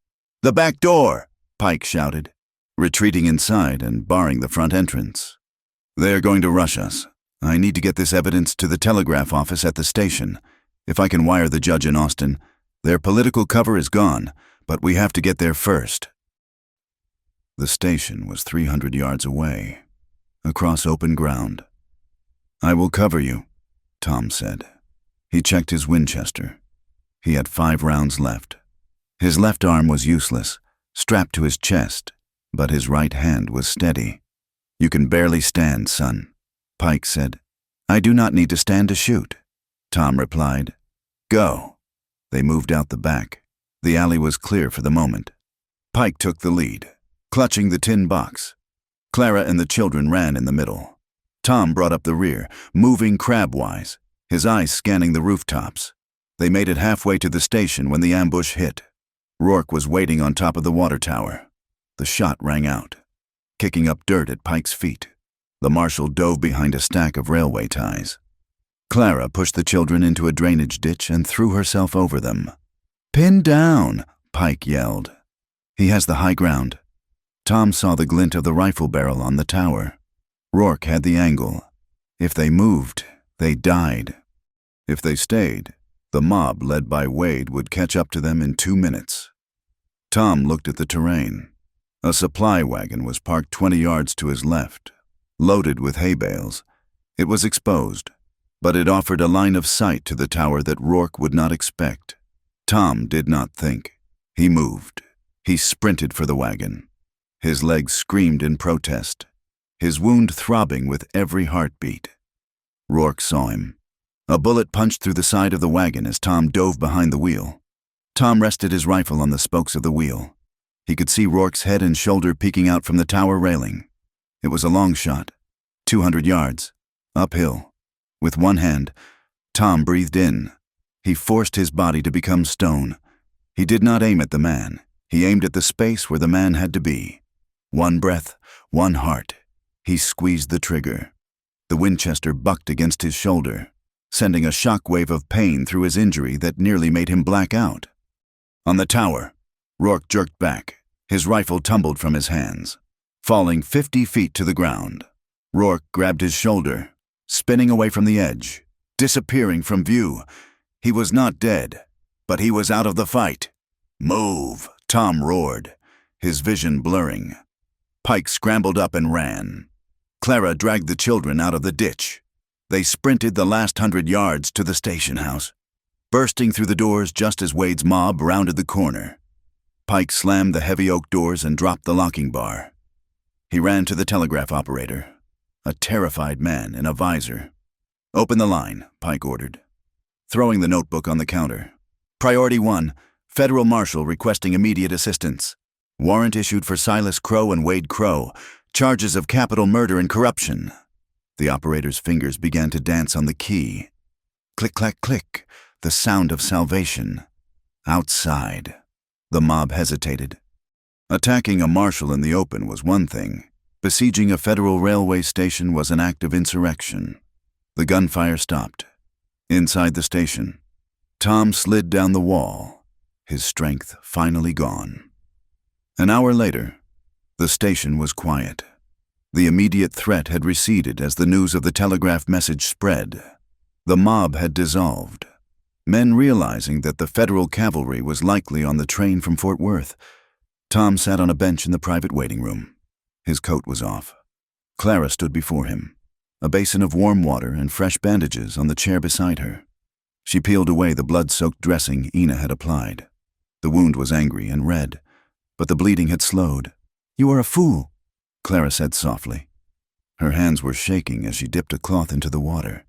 "The back door," Pike shouted, retreating inside and barring the front entrance. "They are going to rush us. I need to get this evidence to the telegraph office at the station. If I can wire the judge in Austin, their political cover is gone, but we have to get there first." The station was 300 yards away, across open ground. "I will cover you," Tom said. He checked his Winchester. He had 5 rounds left. His left arm was useless, strapped to his chest, but his right hand was steady. "You can barely stand, son," Pike said. "I do not need to stand to shoot," Tom replied. "Go." They moved out the back. The alley was clear for the moment. Pike took the lead, clutching the tin box. Clara and the children ran in the middle. Tom brought up the rear, moving crabwise, his eyes scanning the rooftops. They made it halfway to the station when the ambush hit. Rourke was waiting on top of the water tower. The shot rang out, kicking up dirt at Pike's feet. The marshal dove behind a stack of railway ties. Clara pushed the children into a drainage ditch and threw herself over them. "Pin down," Pike yelled. "He has the high ground." Tom saw the glint of the rifle barrel on the tower. Rourke had the angle. If they moved, they died. If they stayed, the mob led by Wade would catch up to them in 2 minutes. Tom looked at the terrain. A supply wagon was parked 20 yards to his left, loaded with hay bales. It was exposed, but it offered a line of sight to the tower that Rourke would not expect. Tom did not think. He moved. He sprinted for the wagon. His legs screamed in protest, his wound throbbing with every heartbeat. Rourke saw him. A bullet punched through the side of the wagon as Tom dove behind the wheel. Tom rested his rifle on the spokes of the wheel. He could see Rourke's head and shoulder peeking out from the tower railing. It was a long shot, 200 yards, uphill. With one hand, Tom breathed in. He forced his body to become stone. He did not aim at the man. He aimed at the space where the man had to be. One breath, one heart. He squeezed the trigger. The Winchester bucked against his shoulder, sending a shockwave of pain through his injury that nearly made him black out. On the tower, Rourke jerked back. His rifle tumbled from his hands, falling 50 feet to the ground. Rourke grabbed his shoulder, spinning away from the edge, disappearing from view. He was not dead, but he was out of the fight. "Move," Tom roared, his vision blurring. Pike scrambled up and ran. Clara dragged the children out of the ditch. They sprinted the last 100 yards to the station house, bursting through the doors just as Wade's mob rounded the corner. Pike slammed the heavy oak doors and dropped the locking bar. He ran to the telegraph operator, a terrified man in a visor. "Open the line," Pike ordered, throwing the notebook on the counter. "Priority 1, Federal Marshal requesting immediate assistance. Warrant issued for Silas Crow and Wade Crow, charges of capital murder and corruption." The operator's fingers began to dance on the key. Click, clack, click, the sound of salvation. Outside. The mob hesitated. Attacking a marshal in the open was one thing. Besieging a federal railway station was an act of insurrection. The gunfire stopped. Inside the station, Tom slid down the wall, his strength finally gone. An hour later, the station was quiet. The immediate threat had receded as the news of the telegraph message spread. The mob had dissolved. Men realizing that the federal cavalry was likely on the train from Fort Worth, Tom sat on a bench in the private waiting room. His coat was off. Clara stood before him, a basin of warm water and fresh bandages on the chair beside her. She peeled away the blood-soaked dressing Ina had applied. The wound was angry and red, but the bleeding had slowed. "You are a fool," Clara said softly. Her hands were shaking as she dipped a cloth into the water.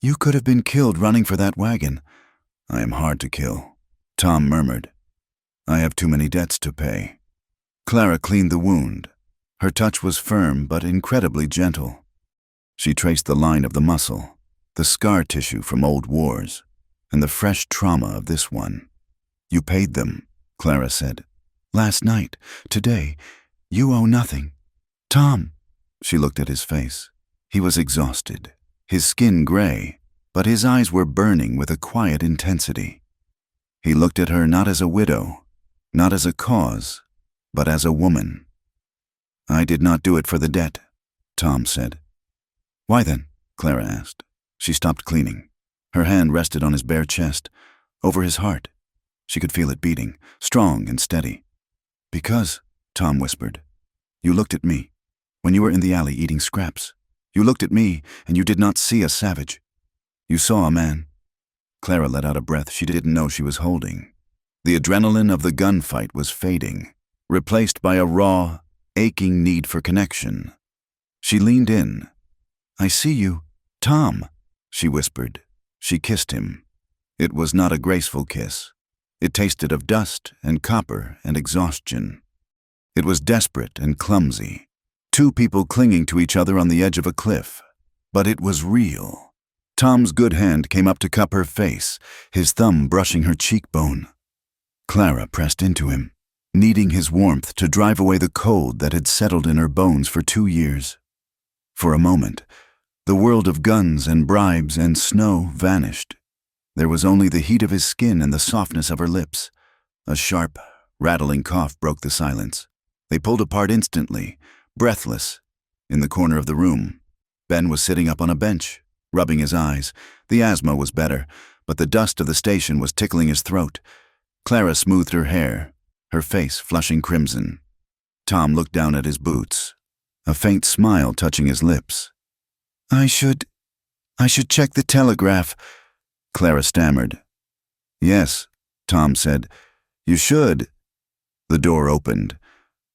"You could have been killed running for that wagon." "I am hard to kill," Tom murmured. "I have too many debts to pay." Clara cleaned the wound. Her touch was firm but incredibly gentle. She traced the line of the muscle, the scar tissue from old wars, and the fresh trauma of this one. "You paid them," Clara said. "Last night, today, you owe nothing." "Tom," she looked at his face. He was exhausted, his skin gray, but his eyes were burning with a quiet intensity. He looked at her not as a widow, not as a cause, but as a woman. "I did not do it for the debt," Tom said. "Why then?" Clara asked. She stopped cleaning. Her hand rested on his bare chest, over his heart. She could feel it beating, strong and steady. "Because," Tom whispered, "you looked at me, when you were in the alley eating scraps. You looked at me, and you did not see a savage. You saw a man." Clara let out a breath she didn't know she was holding. The adrenaline of the gunfight was fading, replaced by a raw, aching need for connection. She leaned in. "I see you, Tom," she whispered. She kissed him. It was not a graceful kiss. It tasted of dust and copper and exhaustion. It was desperate and clumsy. Two people clinging to each other on the edge of a cliff. But it was real. Tom's good hand came up to cup her face, his thumb brushing her cheekbone. Clara pressed into him, needing his warmth to drive away the cold that had settled in her bones for 2 years. For a moment, the world of guns and bribes and snow vanished. There was only the heat of his skin and the softness of her lips. A sharp, rattling cough broke the silence. They pulled apart instantly, breathless. In the corner of the room, Ben was sitting up on a bench, rubbing his eyes. The asthma was better, but the dust of the station was tickling his throat. Clara smoothed her hair, her face flushing crimson. Tom looked down at his boots, a faint smile touching his lips. I should check the telegraph," Clara stammered. "Yes," Tom said. "You should." The door opened.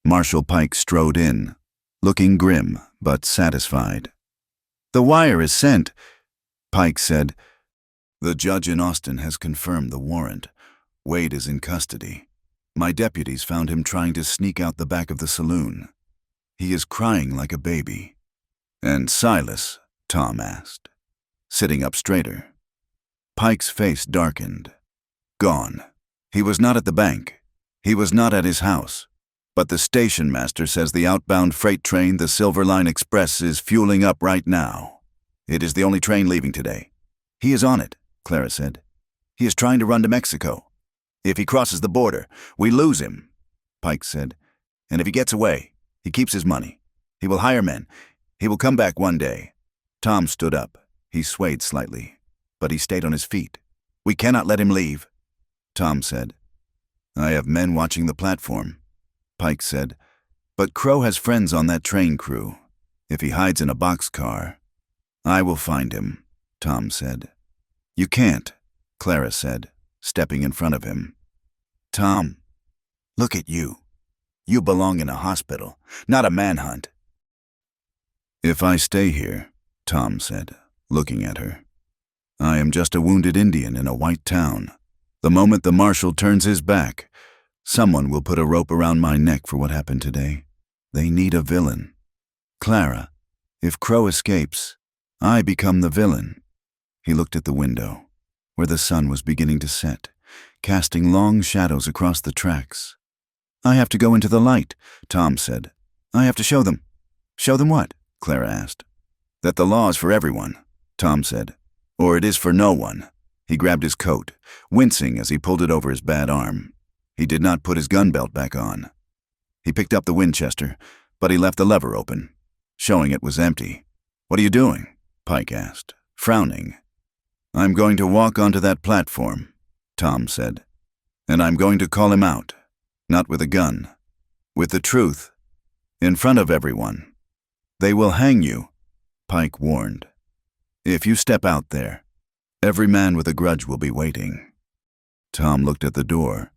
Marshal Pike strode in, looking grim but satisfied. "The wire is sent," Pike said. "The judge in Austin has confirmed the warrant. Wade is in custody. My deputies found him trying to sneak out the back of the saloon. He is crying like a baby." "And Silas?" Tom asked, sitting up straighter. Pike's face darkened. "Gone. He was not at the bank. He was not at his house. But the station master says the outbound freight train, the Silver Line Express, is fueling up right now. It is the only train leaving today. He is on it," Clara said. "He is trying to run to Mexico. If he crosses the border, we lose him," Pike said. "And if he gets away, he keeps his money. He will hire men. He will come back one day." Tom stood up. He swayed slightly, but he stayed on his feet. "We cannot let him leave," Tom said. "I have men watching the platform," Pike said. "But Crow has friends on that train crew. If he hides in a boxcar, I will find him," Tom said. "You can't," Clara said, stepping in front of him. "Tom, look at you. You belong in a hospital, not a manhunt." "If I stay here," Tom said, looking at her, "I am just a wounded Indian in a white town. The moment the marshal turns his back, someone will put a rope around my neck for what happened today. They need a villain. Clara, if Crow escapes, I become the villain." He looked at the window, where the sun was beginning to set, casting long shadows across the tracks. I have to go into the light, Tom said. I have to show them. Show them what? Clara asked. That the law is for everyone, Tom said. Or it is for no one. He grabbed his coat, wincing as he pulled it over his bad arm. He did not put his gun belt back on. He picked up the Winchester, but he left the lever open, showing it was empty. What are you doing? Pike asked, frowning. I'm going to walk onto that platform, Tom said. And I'm going to call him out, not with a gun, with the truth, in front of everyone. They will hang you, Pike warned. If you step out there, every man with a grudge will be waiting. Tom looked at the door.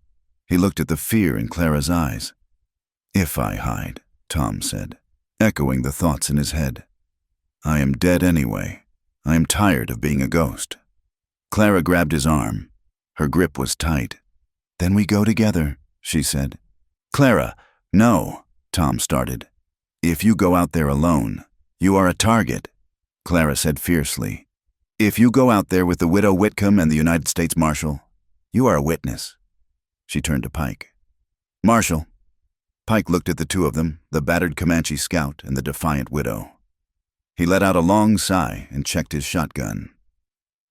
He looked at the fear in Clara's eyes. If I hide, Tom said, echoing the thoughts in his head. I am dead anyway. I am tired of being a ghost. Clara grabbed his arm. Her grip was tight. Then we go together, she said. Clara, no, Tom started. If you go out there alone, you are a target, Clara said fiercely. If you go out there with the widow Whitcomb and the United States Marshal, you are a witness. She turned to Pike. Marshal. Pike looked at the two of them, the battered Comanche scout and the defiant widow. He let out a long sigh and checked his shotgun.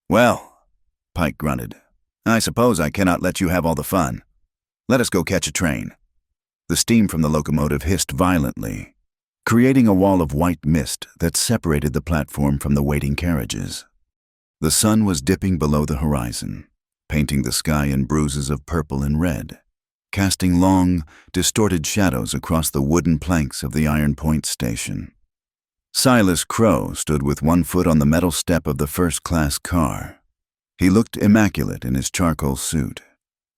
Well, Pike grunted, I suppose I cannot let you have all the fun. Let us go catch a train. The steam from the locomotive hissed violently, creating a wall of white mist that separated the platform from the waiting carriages. The sun was dipping below the horizon, painting the sky in bruises of purple and red, casting long, distorted shadows across the wooden planks of the Iron Point station. Silas Crow stood with one foot on the metal step of the first-class car. He looked immaculate in his charcoal suit,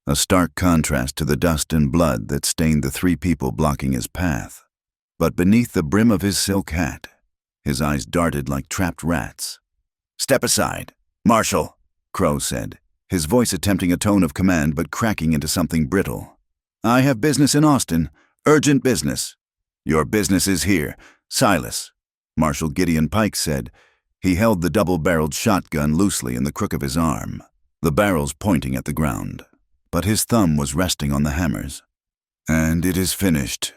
a stark contrast to the dust and blood that stained the three people blocking his path. But beneath the brim of his silk hat, his eyes darted like trapped rats. Step aside, Marshal, Crow said, his voice attempting a tone of command but cracking into something brittle. I have business in Austin, urgent business. Your business is here, Silas, Marshal Gideon Pike said. He held the double-barreled shotgun loosely in the crook of his arm, the barrels pointing at the ground, but his thumb was resting on the hammers. And it is finished.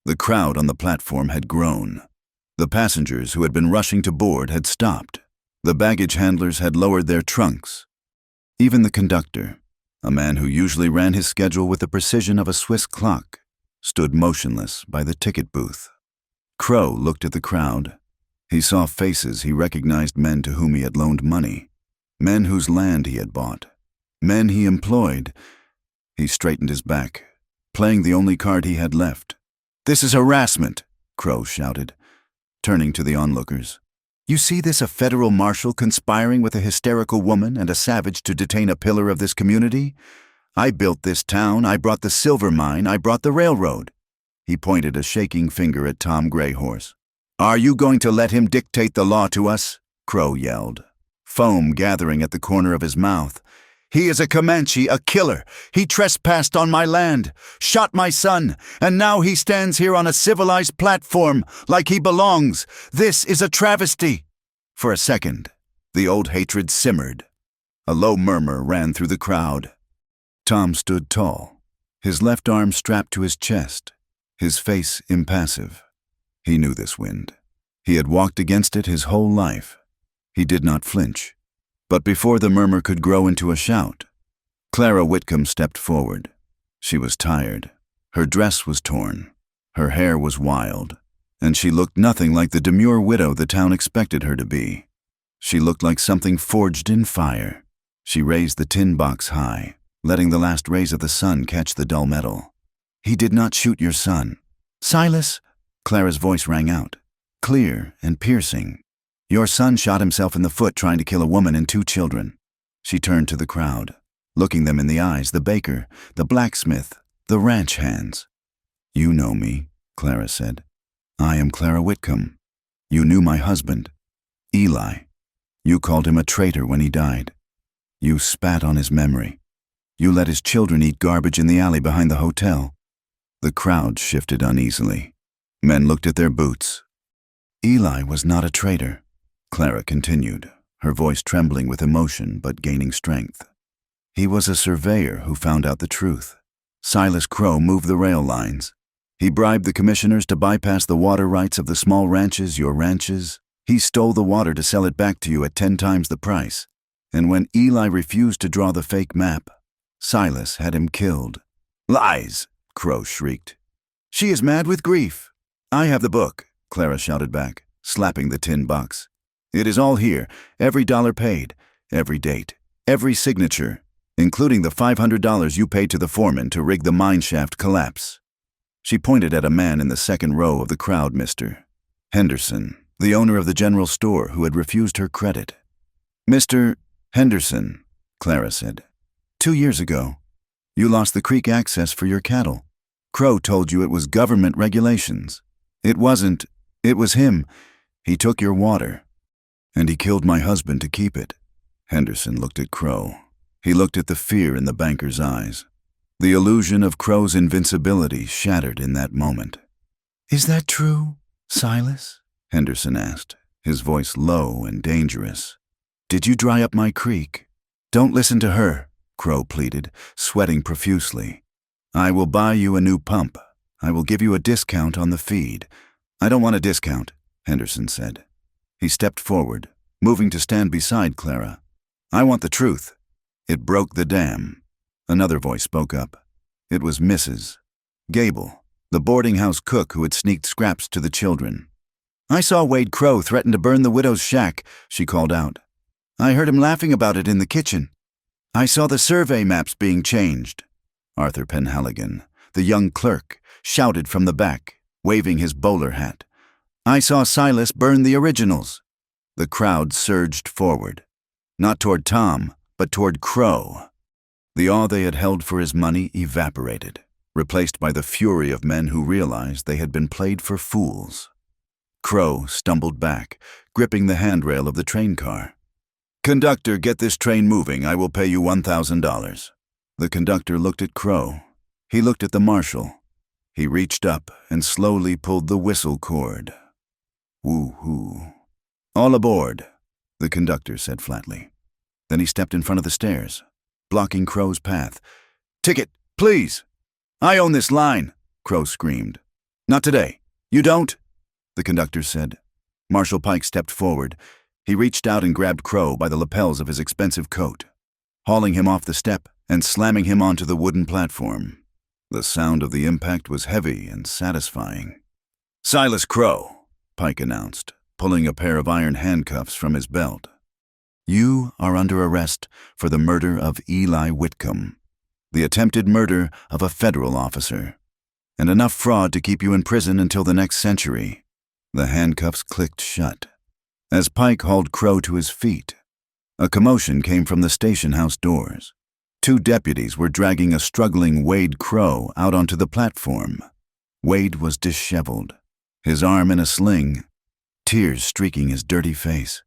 The crowd on the platform had grown. The passengers who had been rushing to board had stopped. The baggage handlers had lowered their trunks. Even the conductor, a man who usually ran his schedule with the precision of a Swiss clock, stood motionless by the ticket booth. Crow looked at the crowd. He saw faces he recognized, men to whom he had loaned money, men whose land he had bought, men he employed. He straightened his back, playing the only card he had left. This is harassment, Crow shouted, turning to the onlookers. You see this, a federal marshal conspiring with a hysterical woman and a savage to detain a pillar of this community? I built this town, I brought the silver mine, I brought the railroad. He pointed a shaking finger at Tom Greyhorse. Are you going to let him dictate the law to us? Crow yelled, foam gathering at the corner of his mouth. He is a Comanche, a killer. He trespassed on my land, shot my son, and now he stands here on a civilized platform like he belongs. This is a travesty. For a second, the old hatred simmered. A low murmur ran through the crowd. Tom stood tall, his left arm strapped to his chest, his face impassive. He knew this wind. He had walked against it his whole life. He did not flinch. But before the murmur could grow into a shout, Clara Whitcomb stepped forward. She was tired. Her dress was torn. Her hair was wild, and she looked nothing like the demure widow the town expected her to be. She looked like something forged in fire. She raised the tin box high, letting the last rays of the sun catch the dull metal. He did not shoot your son. Silas, Clara's voice rang out, clear and piercing. Your son shot himself in the foot trying to kill a woman and 2 children. She turned to the crowd, looking them in the eyes, the baker, the blacksmith, the ranch hands. You know me, Clara said. I am Clara Whitcomb. You knew my husband, Eli. You called him a traitor when he died. You spat on his memory. You let his children eat garbage in the alley behind the hotel. The crowd shifted uneasily. Men looked at their boots. Eli was not a traitor, Clara continued, her voice trembling with emotion but gaining strength. He was a surveyor who found out the truth, Silas Crow moved the rail lines. He bribed the commissioners to bypass the water rights of the small ranches, your ranches. He stole the water to sell it back to you at 10 times the price. And when Eli refused to draw the fake map, Silas had him killed. Lies, Crow shrieked. She is mad with grief. I have the book, Clara shouted back, slapping the tin box. It is all here, every dollar paid, every date, every signature, including the $500 you paid to the foreman to rig the mine shaft collapse. She pointed at a man in the second row of the crowd, Mr. Henderson, the owner of the general store who had refused her credit. Mr. Henderson, Clara said. 2 years ago, you lost the creek access for your cattle. Crow told you it was government regulations. It wasn't. It was him. He took your water. And he killed my husband to keep it. Henderson looked at Crow. He looked at the fear in the banker's eyes. The illusion of Crow's invincibility shattered in that moment. Is that true, Silas? Henderson asked, his voice low and dangerous. Did you dry up my creek? Don't listen to her, Crow pleaded, sweating profusely. I will buy you a new pump. I will give you a discount on the feed. I don't want a discount, Henderson said. He stepped forward, moving to stand beside Clara. I want the truth. It broke the dam. Another voice spoke up. It was Mrs. Gable, the boarding house cook who had sneaked scraps to the children. I saw Wade Crow threaten to burn the widow's shack, she called out. I heard him laughing about it in the kitchen. I saw the survey maps being changed. Arthur Penhaligon, the young clerk, shouted from the back, waving his bowler hat. I saw Silas burn the originals. The crowd surged forward, not toward Tom, but toward Crow. The awe they had held for his money evaporated, replaced by the fury of men who realized they had been played for fools. Crow stumbled back, gripping the handrail of the train car. Conductor, get this train moving. I will pay you $1,000. The conductor looked at Crow. He looked at the marshal. He reached up and slowly pulled the whistle cord. Woo-hoo. All aboard, the conductor said flatly. Then he stepped in front of the stairs, blocking Crow's path. Ticket, please. I own this line, Crow screamed. Not today. You don't? The conductor said. Marshal Pike stepped forward. He reached out and grabbed Crow by the lapels of his expensive coat, hauling him off the step and slamming him onto the wooden platform. The sound of the impact was heavy and satisfying. Silas Crow, Pike announced, pulling a pair of iron handcuffs from his belt. You are under arrest for the murder of Eli Whitcomb, the attempted murder of a federal officer, and enough fraud to keep you in prison until the next century. The handcuffs clicked shut. As Pike hauled Crow to his feet, a commotion came from the station house doors. 2 deputies were dragging a struggling Wade Crow out onto the platform. Wade was disheveled, his arm in a sling, tears streaking his dirty face.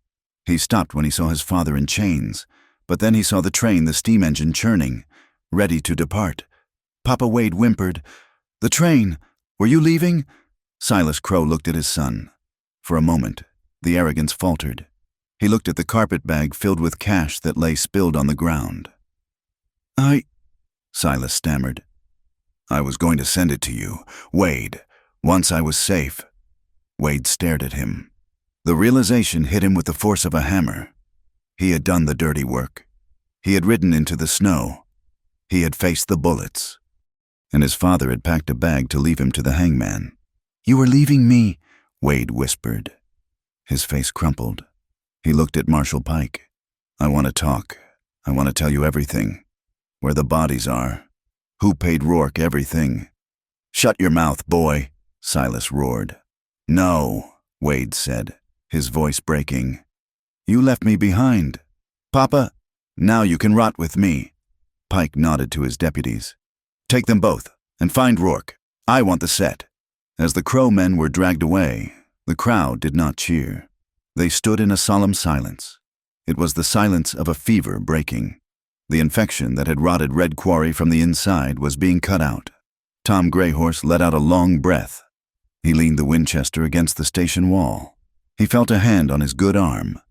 He stopped when he saw his father in chains, but then he saw the train, the steam engine churning, ready to depart. Papa Wade whimpered, The train! Were you leaving? Silas Crow looked at his son. For a moment, the arrogance faltered. He looked at the carpet bag filled with cash that lay spilled on the ground. Silas stammered. I was going to send it to you, Wade, once I was safe. Wade stared at him. The realization hit him with the force of a hammer. He had done the dirty work. He had ridden into the snow. He had faced the bullets. And his father had packed a bag to leave him to the hangman. You are leaving me, Wade whispered. His face crumpled. He looked at Marshal Pike. I want to talk. I want to tell you everything. Where the bodies are. Who paid Rourke everything. Shut your mouth, boy, Silas roared. No, Wade said, his voice breaking. You left me behind. Papa, now you can rot with me. Pike nodded to his deputies. Take them both, and find Rourke. I want the set. As the Crow men were dragged away, the crowd did not cheer. They stood in a solemn silence. It was the silence of a fever breaking. The infection that had rotted Red Quarry from the inside was being cut out. Tom Greyhorse let out a long breath. He leaned the Winchester against the station wall. He felt a hand on his good arm.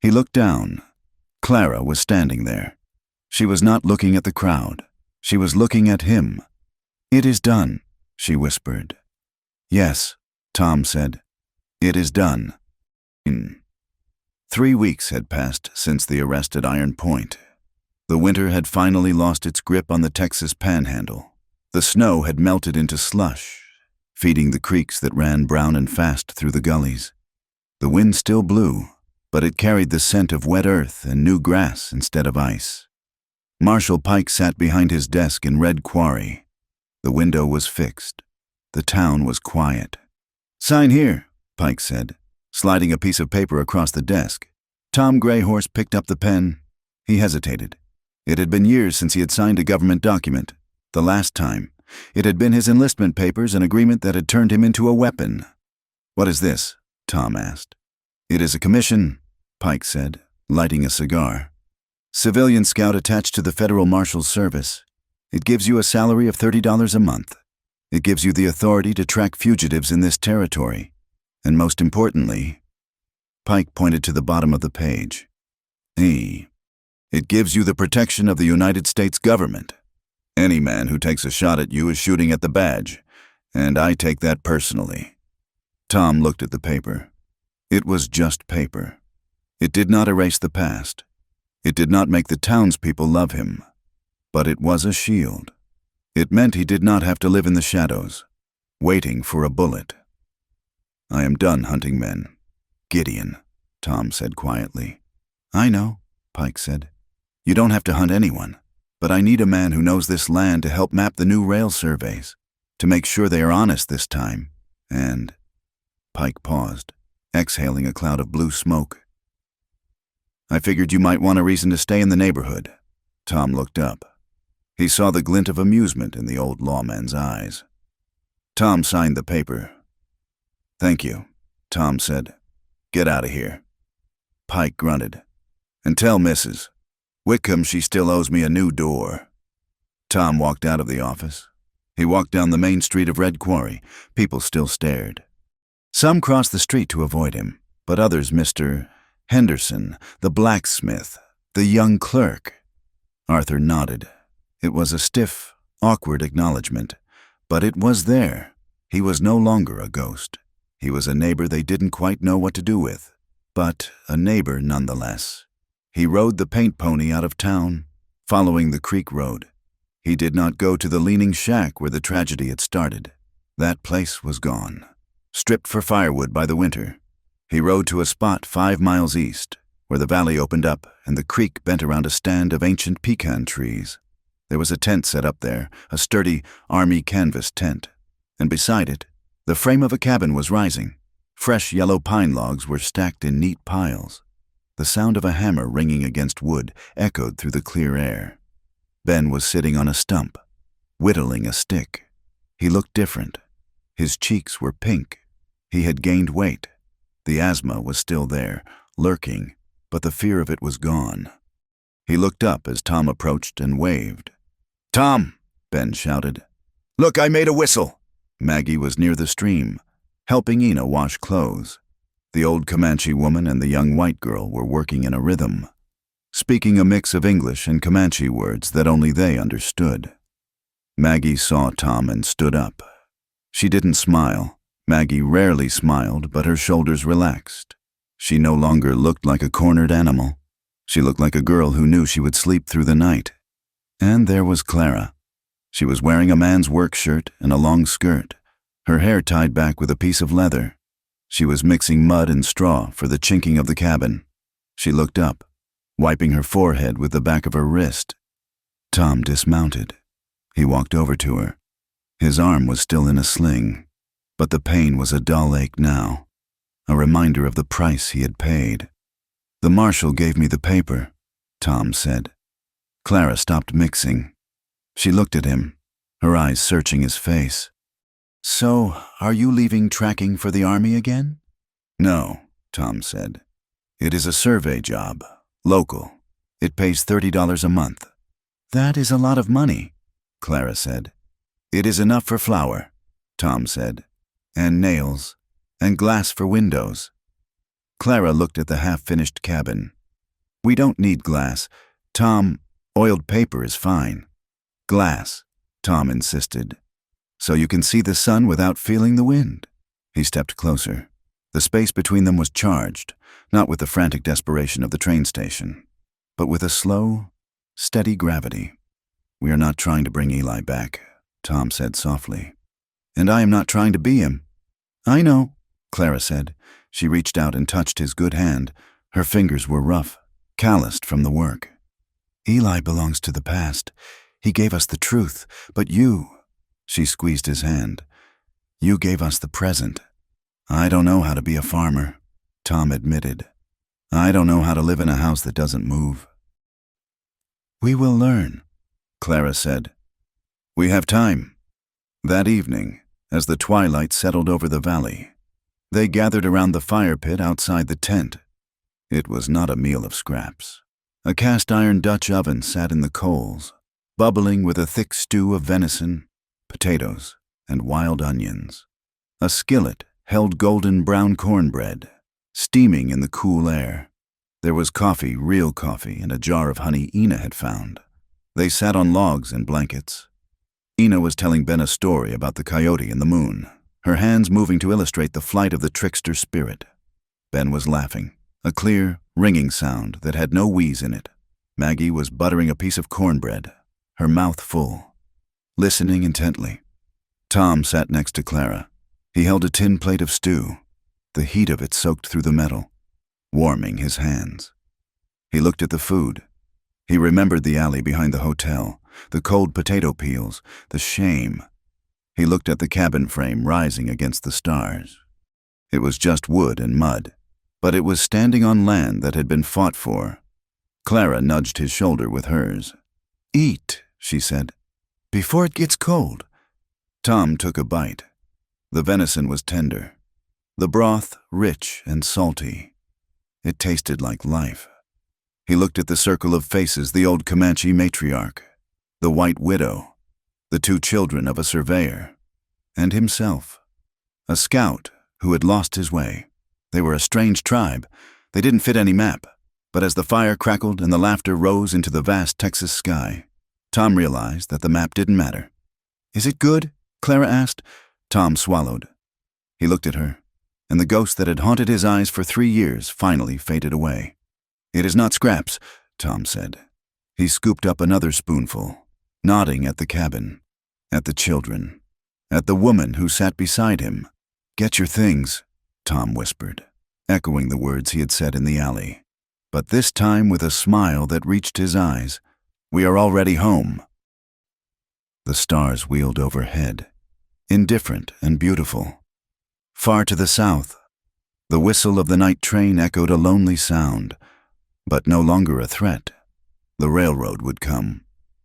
He looked down. Clara was standing there. She was not looking at the crowd. She was looking at him. "It is done," she whispered. "Yes," Tom said. "It is done." 3 weeks had passed since the arrest at Iron Point. The winter had finally lost its grip on the Texas Panhandle. The snow had melted into slush, feeding the creeks that ran brown and fast through the gullies. The wind still blew, but it carried the scent of wet earth and new grass instead of ice. Marshal Pike sat behind his desk in Red Quarry. The window was fixed. The town was quiet. "Sign here," Pike said, sliding a piece of paper across the desk. Tom Greyhorse picked up the pen. He hesitated. It had been years since he had signed a government document. The last time, it had been his enlistment papers, an agreement that had turned him into a weapon. "What is this?" Tom asked. "It is a commission," Pike said, lighting a cigar. "Civilian scout attached to the Federal Marshal's Service. It gives you a salary of $30 a month. It gives you the authority to track fugitives in this territory. And most importantly," Pike pointed to the bottom of the page, "it gives you the protection of the United States government. Any man who takes a shot at you is shooting at the badge, and I take that personally." Tom looked at the paper. It was just paper. It did not erase the past. It did not make the townspeople love him. But it was a shield. It meant he did not have to live in the shadows, waiting for a bullet. "I am done hunting men, Gideon," Tom said quietly. "I know," Pike said. "You don't have to hunt anyone, but I need a man who knows this land to help map the new rail surveys, to make sure they are honest this time, and—" Pike paused, exhaling a cloud of blue smoke. "I figured you might want a reason to stay in the neighborhood." Tom looked up. He saw the glint of amusement in the old lawman's eyes. Tom signed the paper. "Thank you," Tom said. "Get out of here." Pike grunted. "And tell Mrs. Whitcomb she still owes me a new door." Tom walked out of the office. He walked down the main street of Red Quarry. People still stared. Some crossed the street to avoid him, but others Mr. Henderson, the blacksmith, the young clerk. Arthur nodded. It was a stiff, awkward acknowledgement, but it was there. He was no longer a ghost. He was a neighbor they didn't quite know what to do with, but a neighbor nonetheless. He rode the paint pony out of town, following the creek road. He did not go to the leaning shack where the tragedy had started. That place was gone, stripped for firewood by the winter. He rode to a spot 5 miles east, where the valley opened up and the creek bent around a stand of ancient pecan trees. There was a tent set up there, a sturdy army canvas tent, and beside it, the frame of a cabin was rising. Fresh yellow pine logs were stacked in neat piles. The sound of a hammer ringing against wood echoed through the clear air. Ben was sitting on a stump, whittling a stick. He looked different. His cheeks were pink. He had gained weight. The asthma was still there, lurking, but the fear of it was gone. He looked up as Tom approached and waved. "Tom!" Ben shouted. "Look, I made a whistle!" Maggie was near the stream, helping Ina wash clothes. The old Comanche woman and the young white girl were working in a rhythm, speaking a mix of English and Comanche words that only they understood. Maggie saw Tom and stood up. She didn't smile. Maggie rarely smiled, but her shoulders relaxed. She no longer looked like a cornered animal. She looked like a girl who knew she would sleep through the night. And there was Clara. She was wearing a man's work shirt and a long skirt, her hair tied back with a piece of leather. She was mixing mud and straw for the chinking of the cabin. She looked up, wiping her forehead with the back of her wrist. Tom dismounted. He walked over to her. His arm was still in a sling, but the pain was a dull ache now, a reminder of the price he had paid. "The marshal gave me the paper," Tom said. Clara stopped mixing. She looked at him, her eyes searching his face. "So, are you leaving tracking for the army again?" "No," Tom said. "It is a survey job, local. It pays $30 a month." "That is a lot of money," Clara said. "It is enough for flour," Tom said, "and nails, and glass for windows." Clara looked at the half-finished cabin. "We don't need glass. Tom, oiled paper is fine." "Glass," Tom insisted. So you can see the sun without feeling the wind. He stepped closer. The space between them was charged, not with the frantic desperation of the train station, but with a slow, steady gravity. We are not trying to bring Eli back, Tom said softly. And I am not trying to be him. I know, Clara said. She reached out and touched his good hand. Her fingers were rough, calloused from the work. Eli belongs to the past. He gave us the truth, but you, she squeezed his hand. You gave us the present. I don't know how to be a farmer, Tom admitted. I don't know how to live in a house that doesn't move. We will learn, Clara said. We have time. That evening, as the twilight settled over the valley, they gathered around the fire pit outside the tent. It was not a meal of scraps. A cast-iron Dutch oven sat in the coals, bubbling with a thick stew of venison, potatoes, and wild onions. A skillet held golden brown cornbread, steaming in the cool air. There was coffee, real coffee, and a jar of honey Ina had found. They sat on logs and blankets. Ina was telling Ben a story about the coyote and the moon, her hands moving to illustrate the flight of the trickster spirit. Ben was laughing, a clear, ringing sound that had no wheeze in it. Maggie was buttering a piece of cornbread, her mouth full, listening intently. Tom sat next to Clara. He held a tin plate of stew. The heat of it soaked through the metal, warming his hands. He looked at the food. He remembered the alley behind the hotel, the cold potato peels, the shame. He looked at the cabin frame rising against the stars. It was just wood and mud, but it was standing on land that had been fought for. Clara nudged his shoulder with hers. Eat, she said, before it gets cold. Tom took a bite. The venison was tender, the broth rich and salty. It tasted like life. He looked at the circle of faces, the old Comanche matriarch, the white widow, the two children of a surveyor, and himself, a scout who had lost his way. They were a strange tribe. They didn't fit any map, but as the fire crackled and the laughter rose into the vast Texas sky, Tom realized that the map didn't matter. Is it good? Clara asked. Tom swallowed. He looked at her, and the ghost that had haunted his eyes for 3 years finally faded away. It is not scraps, Tom said. He scooped up another spoonful, nodding at the cabin, at the children, at the woman who sat beside him. Get your things, Tom whispered, echoing the words he had said in the alley, but this time with a smile that reached his eyes. We are already home. The stars wheeled overhead, indifferent and beautiful. Far to the south, the whistle of the night train echoed a lonely sound, but no longer a threat. The railroad would come,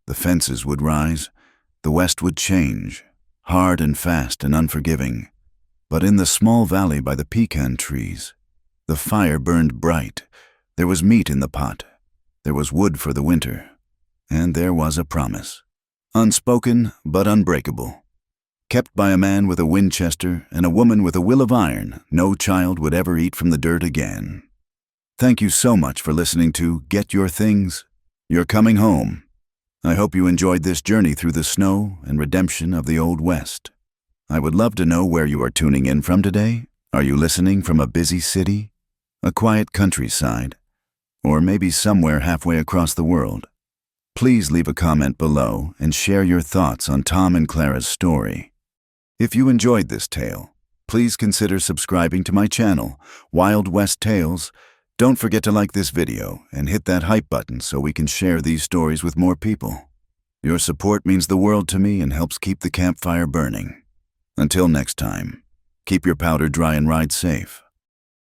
the fences would rise, the west would change, hard and fast and unforgiving. But in the small valley by the pecan trees, the fire burned bright. There was meat in the pot, there was wood for the winter, and there was a promise. Unspoken but unbreakable. Kept by a man with a Winchester and a woman with a will of iron, no child would ever eat from the dirt again. Thank you so much for listening to Get Your Things. You're coming home. I hope you enjoyed this journey through the snow and redemption of the Old West. I would love to know where you are tuning in from today. Are you listening from a busy city, a quiet countryside, or maybe somewhere halfway across the world? Please leave a comment below and share your thoughts on Tom and Clara's story. If you enjoyed this tale, please consider subscribing to my channel, Wild West Tales. Don't forget to like this video and hit that hype button so we can share these stories with more people. Your support means the world to me and helps keep the campfire burning. Until next time, keep your powder dry and ride safe.